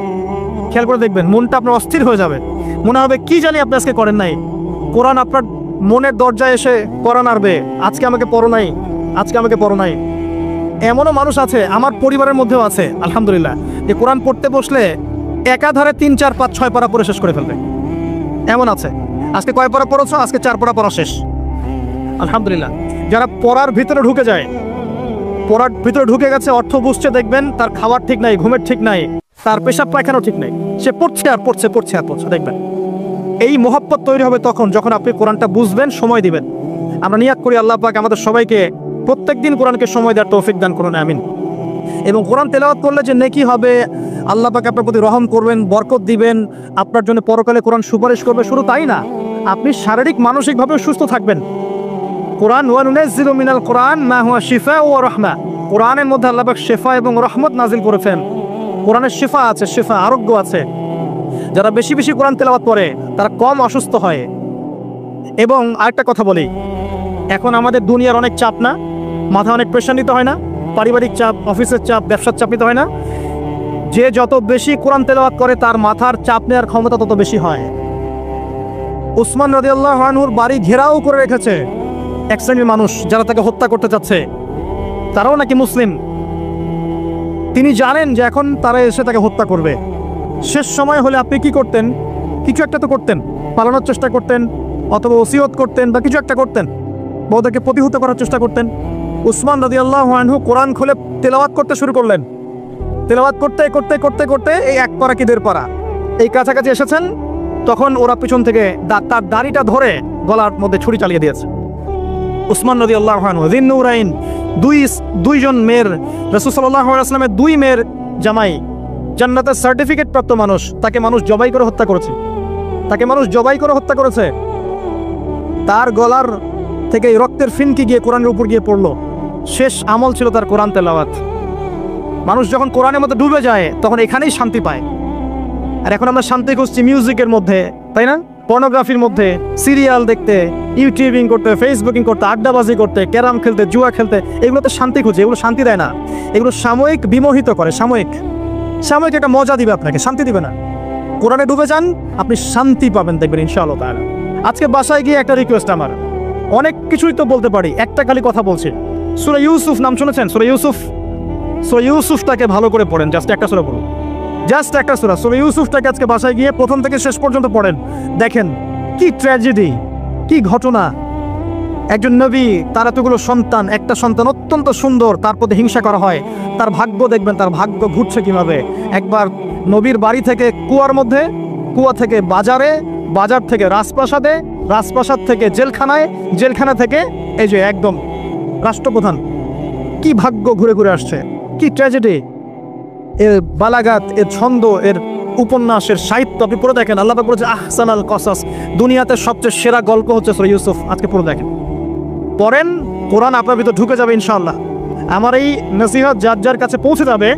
খেয়াল করে দেখবেন, মনটা আপনার অস্থির হয়ে যাবে, মনে হবে কি জানি আপনি আজকে করেন নাই। কোরআন আপনার মনের দরজায় এসে কোরআন আরবে, আজকে আমাকে পড়ো নাই, আজকে আমাকে পড়ো নাই। এমনও মানুষ আছে, আমার পরিবারের মধ্যেও আছে আলহামদুলিল্লাহ, যে কোরআন পড়তে বসলে একাধারে 3, 4, 5, 6 পারা পড়ে শেষ করে ফেলবে। এমন আছে, আজকে কয় পারা পড়েছ, আজকে 4 পারা পড়া শেষ আলহামদুলিল্লাহ। যারা পড়ার ভিতরে ঢুকে যায়, পড়ার ভিতরে ঢুকে গেছে, অর্থ বুঝছে, দেখবেন তার খাওয়ার ঠিক নাই, ঘুমের ঠিক নাই, তার পেশাব পায়খানাও ঠিক নাই, সে পড়ছে আর পড়ছে, পড়ছে আর পড়ছে। দেখবেন এই মহব্বত তৈরি হবে তখন যখন আপনি কোরআনটা বুঝবেন, সময় দিবেন। আমরা নিয়াত করি আল্লাহ পাক আমাদের সবাইকে প্রত্যেকদিন কোরআনকে সময় দেওয়ার তৌফিক দান করুন, আমিন। এবং কোরআন তেলাওয়াত করলে যে নেকি হবে, আল্লাহ পাক আপনার প্রতি রহম করবেন, বরকত দিবেন, আপনার জন্য পরকালে কোরআন সুপারিশ করবে। শুধু তাই না, আপনি শারীরিক মানসিকভাবে সুস্থ থাকবেন। কোরআন ওয়া নুনাজ্জিলু মিনাল কোরআন মা হুয়া শিফাউ ওয়া রাহমা, কোরআনের মধ্যে আল্লাহ পাক শিফা এবং রহমত নাজিল করেছেন। কোরআনের শিফা আছে, শিফা আরোগ্য আছে। যারা বেশি বেশি কোরআন তেলাওয়াত করে তারা কম অসুস্থ হয়। এবং আরেকটা কথা বলি, এখন আমাদের দুনিয়ার অনেক চাপ না, মাথা অনেক প্রেশার নিতে হয় না, পারিবারিক চাপ, অফিসের চাপ, ব্যবসার চাপ নিতে হয় না। যে যত বেশি কোরআন তেলাওয়াত করে তার মাথার চাপ নেওয়ার ক্ষমতা তত বেশি হয়। উসমান রাদিয়াল্লাহু আনহুর বাড়ি ঘেরাও করে রেখেছে এক শ্রেণীর মানুষ, যারা তাকে হত্যা করতে চাচ্ছে, তারাও নাকি মুসলিম। তিনি জানেন যে এখন তারা এসে তাকে হত্যা করবে। শেষ সময় হলে আপনি কি করতেন? কিছু একটা তো করতেন, পালানোর চেষ্টা করতেন, অথবা ওসিয়ত করতেন, বা কিছু একটা করতেন, বা ওদেরকে প্রতিহত করার চেষ্টা করতেন। উসমান রাদিয়াল্লাহু আনহু কোরআন খুলে তেলাওয়াত করতে শুরু করলেন। তেলাওয়াত করতে করতে করতে করতে এই 1 পারা কি 1.5 পারা এই কাছাকাছি এসেছেন, তখন ওরা পিছন থেকে তার দাড়িটা ধরে গলার মধ্যে ছুরি চালিয়ে দিয়েছে। উসমান রাদিয়াল্লাহু আনহু যিন্নুরাইন, দুইজন মেয়ের, রাসূল সাল্লাল্লাহু আলাইহি ওয়াসাল্লামের 2 মেয়ের জামাই, জান্নাতের সার্টিফিকেট প্রাপ্ত মানুষ, তাকে মানুষ জবাই করে হত্যা করেছে, তাকে মানুষ জবাই করে হত্যা করেছে। তার গলার থেকে রক্তের ফিনকি গিয়ে কোরআনের উপর গিয়ে পড়লো। শেষ আমল ছিল তার কোরআন তেলাওয়াত। মানুষ যখন কোরআনের মধ্যে ডুবে যায় তখন এখানেই শান্তি পায়। আর এখন আমরা শান্তি খুঁজছি মিউজিকের মধ্যে, তাই না? পর্নোগ্রাফির মধ্যে, সিরিয়াল দেখতে, ইউটিউবিং করতে, ফেসবুকিং করতে, আড্ডাবাজি করতে, ক্যারাম খেলতে, জুয়া খেলতে, এগুলোতে শান্তি খুঁজে। এগুলো শান্তি দেয় না, এগুলো সাময়িক বিমোহিত করে, সাময়িক একটা মজা দিবে আপনাকে, শান্তি দিবে না। কোরআনে ডুবে যান, আপনি শান্তি পাবেন, দেখবেন ইনশাআল্লাহ তাআলা। আজকে বাসায় গিয়ে একটা রিকোয়েস্ট আমার, অনেক কিছুই তো বলতে পারি, একটা খালি কথা বলছি। সূরা ইউসুফ নাম শুনেছেন? সূরা ইউসুফটাকে ভালো করে পড়েন, জাস্ট একটা সূরা পড়ুন, জাস্ট একটা সূরা। সূরা ইউসুফটাকে আজকে বাসায় গিয়ে প্রথম থেকে শেষ পর্যন্ত পড়েন, দেখেন কি ট্র্যাজেডি, কি ঘটনা। একজন নবী, তার এতগুলো সন্তান, একটা সন্তান অত্যন্ত সুন্দর, তার প্রতি হিংসা করা হয়। তার ভাগ্য দেখবেন, তার ভাগ্য ঘুরছে কিভাবে। একবার নবীর বাড়ি থেকে কুয়ার মধ্যে, কুয়া থেকে বাজারে, বাজার থেকে রাজপ্রাসাদে, রাজপ্রাসাদ থেকে জেলখানায়, জেলখানা থেকে এই যে একদম রাষ্ট্রপ্রধান। কি ভাগ্য ঘুরে ঘুরে আসছে, কি ট্র্যাজেডি। এর বালাগাত, এর ছন্দ, এর উপন্যাসের সাহিত্য আপনি পড়ে দেখেন। আল্লাহ পাক বলেছে আহসানাল কসাস, দুনিয়াতে সবচেয়ে সেরা গল্প হচ্ছে সূরা ইউসুফ। আজকে পড়ে দেখেন, পড়েন, কোরআন আপনার ভিতর ঢুকে যাবে ইনশাআল্লাহ। আমার এই নসিহত যার যার কাছে পৌঁছে যাবে,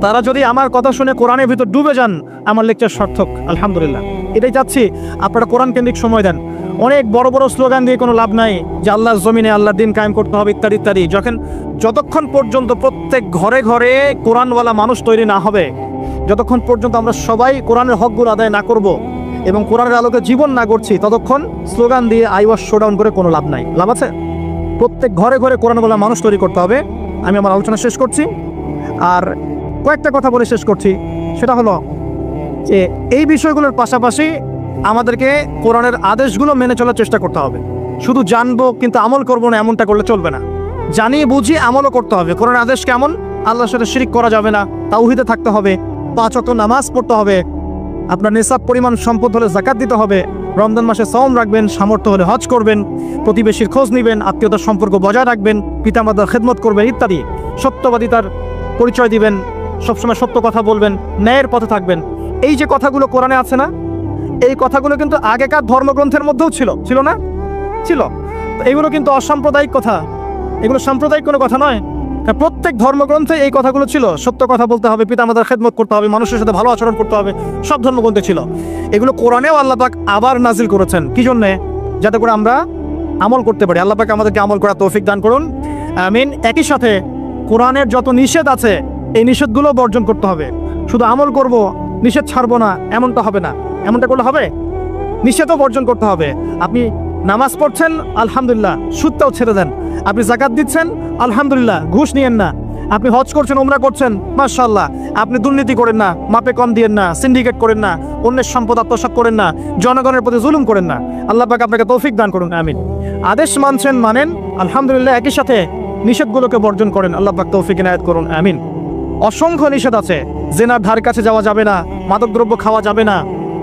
তারা যদি আমার কথা শুনে কোরআনের ভিতর ডুবে যান, আমার লেকচার সার্থক আলহামদুলিল্লাহ। এটাই চাচ্ছি, আপনারা কোরআন কেন্দ্রিক সময় দেন। অনেক বড় বড় স্লোগান দিয়ে কোনো লাভ নাই যে আল্লাহর জমিনে আল্লাহর দিন কায়েম করতে হবে ইত্যাদি ইত্যাদি। যতক্ষণ পর্যন্ত প্রত্যেক ঘরে ঘরে কোরআনওয়ালা মানুষ তৈরি না হবে, যতক্ষণ পর্যন্ত আমরা সবাই কোরআনের হকগুলো আদায় না করব, এবং কোরআনের আলোকে জীবন না করছি, ততক্ষণ স্লোগান দিয়ে আইওয়াস শোডাউন করে কোনো লাভ নাই। লাভ আছে? প্রত্যেক ঘরে ঘরে কোরআন বলা মানুষ তৈরি করতে হবে। আমি আমার আলোচনা শেষ করছি, আর কয়েকটা কথা বলে শেষ করছি। সেটা হলো যে এই বিষয়গুলোর পাশাপাশি আমাদেরকে কোরআনের আদেশগুলো মেনে চলার চেষ্টা করতে হবে। শুধু জানবো কিন্তু আমল করবো না, এমনটা করলে চলবে না। জানিয়ে বুঝিয়ে আমলও করতে হবে। কোরআনের আদেশ কেমন? আল্লাহর সাথে শিরিক করা যাবে না, তাওহীদে থাকতে হবে, 5 ওয়াক্ত নামাজ পড়তে হবে, আপনার নিসাব পরিমাণ সম্পদ হলে যাকাত দিতে হবে, রমজান মাসে সওম রাখবেন, সামর্থ্য হলে হজ করবেন, প্রতিবেশীর খোঁজ নেবেন, আত্মীয়তার সম্পর্ক বজায় রাখবেন, পিতামাতার খেদমত করবেন ইত্যাদি। সত্যবাদিতার পরিচয় দিবেন, সবসময় সত্য কথা বলবেন, ন্যায়ের পথে থাকবেন। এই যে কথাগুলো কোরআনে আছে না, এই কথাগুলো কিন্তু আগেকার ধর্মগ্রন্থের মধ্যেও ছিল না? ছিল। এইগুলো কিন্তু অসাম্প্রদায়িক কথা, এগুলো সাম্প্রদায়িক কোনো কথা নয়। প্রত্যেক ধর্মগ্রন্থে এই কথাগুলো ছিল। সত্য কথা বলতে হবে, পিতামাতার খেদমত করতে হবে, মানুষের সাথে ভালো আচরণ করতে হবে, সব ধর্মগ্রন্থে ছিল। এগুলো কোরআনেও আল্লাহ পাক আবার নাজিল করেছেন। কি জন্যে? যাতে করে আমরা আমল করতে পারি। আল্লাহ পাক আমাদেরকে আমল করার তৌফিক দান করুন, আমিন। একই সাথে কোরআনের যত নিষেধ আছে এই নিষেধগুলো বর্জন করতে হবে। শুধু আমল করব, নিষেধ ছাড়বো না, এমনটা হবে না। এমনটা করলে হবে? নিষেধও বর্জন করতে হবে। আপনি নামাজ পড়ছেন, আলহামদুলিল্লাহ, সুদটাও ছেড়ে দেন। আপনি যাকাত দিচ্ছেন, আলহামদুলিল্লাহ, ঘুষ নিয়েন না। আপনি হজ করছেন, উমরা করছেন, মাশাআল্লাহ। আপনি দুর্নীতি করেন না, মাপে কম দিয়েন না, সিন্ডিকেট করেন না, অন্যের সম্পদ আত্মসাৎ করেন না, জনগণের প্রতি জুলুম করেন না। আল্লাহ পাক আপনাকে তৌফিক দান করুন, আমিন। আদেশ মানছেন, মানেন, আলহামদুলিল্লাহ। একই সাথে নিষেধগুলোকে বর্জন করেন, আল্লাহ পাক তৌফিক ইনায়াত করুন, আমিন। অসংখ্য নিষেধ আছে। জেনার ধার কাছে যাওয়া যাবে না, মাদকদ্রব্য খাওয়া যাবে না,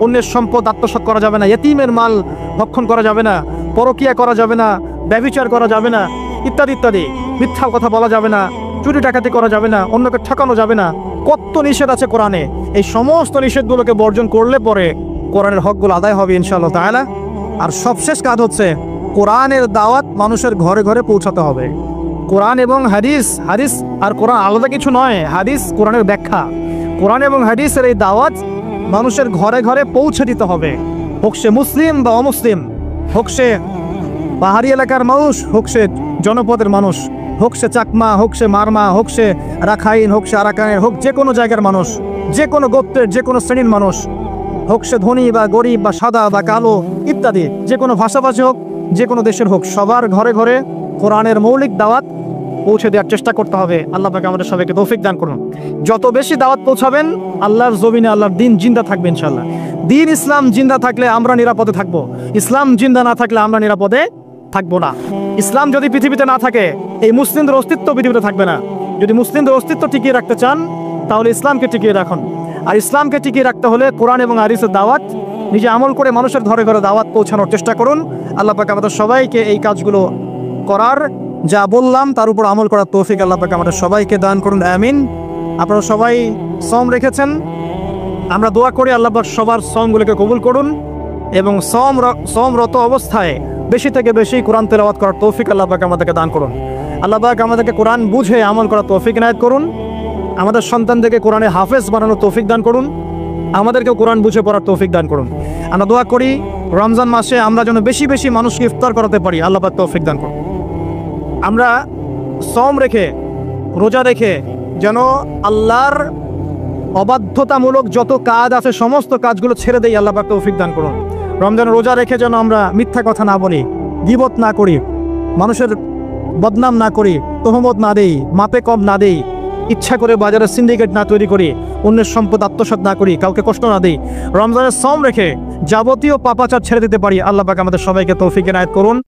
অন্যের সম্পদ আত্মসাৎ করা যাবে না, ইতিমের মাল ভক্ষণ করা যাবে না, পরকিয়া করা যাবে না, ব্যভিচার করা যাবে না, ইত্যাদি ইত্যাদি। মিথ্যা কথা বলা যাবে না, চুরি ডাকাতি করা যাবে না, অন্যকে ঠকানো যাবে না। কত নিষেধ আছে কোরআনে। এই সমস্ত নিষেধগুলোকে বর্জন করলে পরে কোরআনের হকগুলো আদায় হবে ইনশাআল্লাহ তাআলা। আর সবশেষ কাজ হচ্ছে কোরআনের দাওয়াত মানুষের ঘরে ঘরে পৌঁছাতে হবে। কোরআন এবং হাদিস, হাদিস আর কোরআন আলাদা কিছু নয়। হাদিস কোরআনের ব্যাখ্যা। কোরআন এবং হাদিসের এই দাওয়াত মানুষের ঘরে ঘরে পৌঁছে দিতে হবে। হোক সে মুসলিম বা অমুসলিম, হোক সে পাহাড়ি এলাকার মানুষ, হোক সে জনপদের মানুষ, হোক সে চাকমা, হোক সে মারমা, হোক সে রাখাইন, হোক সে আরাকানের, হোক যে কোনো জায়গার মানুষ, যে কোনো গোত্রের, যে কোনো শ্রেণীর মানুষ, হোক সে ধনী বা গরিব বা সাদা বা কালো ইত্যাদি, যে কোনো ভাষাভাষী হোক, যে কোনো দেশের হোক, সবার ঘরে ঘরে কোরআনের মৌলিক দাওয়াত পৌঁছে দেওয়ার চেষ্টা করতে হবে। আল্লাহ পাক আমাদের সবাইকে তৌফিক দান করুন। যত বেশি দাওয়াত পৌঁছাবেন, আল্লাহর জমিনে আল্লাহর দিন জিন্দা থাকবে ইনশাআল্লাহ। দিন ইসলাম জিন্দা থাকলে আমরা নিরাপদে থাকবো, ইসলাম জিন্দা না থাকলে আমরা নিরাপদে থাকবো না। ইসলাম যদি পৃথিবীতে না থাকে, এই মুসলিমদের অস্তিত্ব পৃথিবীতে থাকবে না। যদি মুসলিমদের অস্তিত্ব টিকিয়ে রাখতে চান, তাহলে ইসলামকে টিকিয়ে রাখুন। আর ইসলামকে টিকিয়ে রাখতে হলে কোরআন এবং হাদিসের দাওয়াত নিজে আমল করে মানুষের ঘরে ঘরে দাওয়াত পৌঁছানোর চেষ্টা করুন। আল্লাহ পাক আমাদের সবাইকে এই কাজগুলো করার, যা বললাম তার উপর আমল করার তৌফিক আল্লাহ পাক আমাদের সবাইকে দান করুন, আমিন। আপনারা সবাই সওম রেখেছেন, আমরা দোয়া করি আল্লাহ পাক সবার সওমগুলোকে কবুল করুন এবং সওমরত অবস্থায় বেশি থেকে বেশি কোরআন তেলাওয়াত করার তৌফিক আল্লাহ পাক আমাদেরকে দান করুন। আল্লাহ পাক আমাদেরকে কোরআন বুঝে আমল করার তৌফিক ইনায়াত করুন। আমাদের সন্তানদেরকে কোরআনে হাফেজ বানানোর তৌফিক দান করুন। আমাদেরকেও কোরআন বুঝে পড়ার তৌফিক দান করুন। আমরা দোয়া করি রমজান মাসে আমরা যেন বেশি বেশি মানুষকে ইফতার করাতে পারি, আল্লাহ পাক তৌফিক দান করুন। আমরা সওম রেখে, রোজা রেখে যেন আল্লাহর অবাধ্যতামূলক যত কাজ আছে সমস্ত কাজগুলো ছেড়ে দেই, আল্লাহ পাক তৌফিক দান করুন। রমজান রোজা রেখে যেন আমরা মিথ্যা কথা না বলি, গীবত না করি, মানুষের বদনাম না করি, তোহমত না দেই, মাপে কম না দেই, ইচ্ছা করে বাজারে সিন্ডিকেট না তৈরি করি, অন্যের সম্পদ আত্মসাৎ না করি, কাউকে কষ্ট না দেই। রমজানের সওম রেখে যাবতীয় পাপাচার ছেড়ে দিতে পারি, আল্লাহ পাক আমাদের সবাইকে তৌফিক ইনায়াত করুন।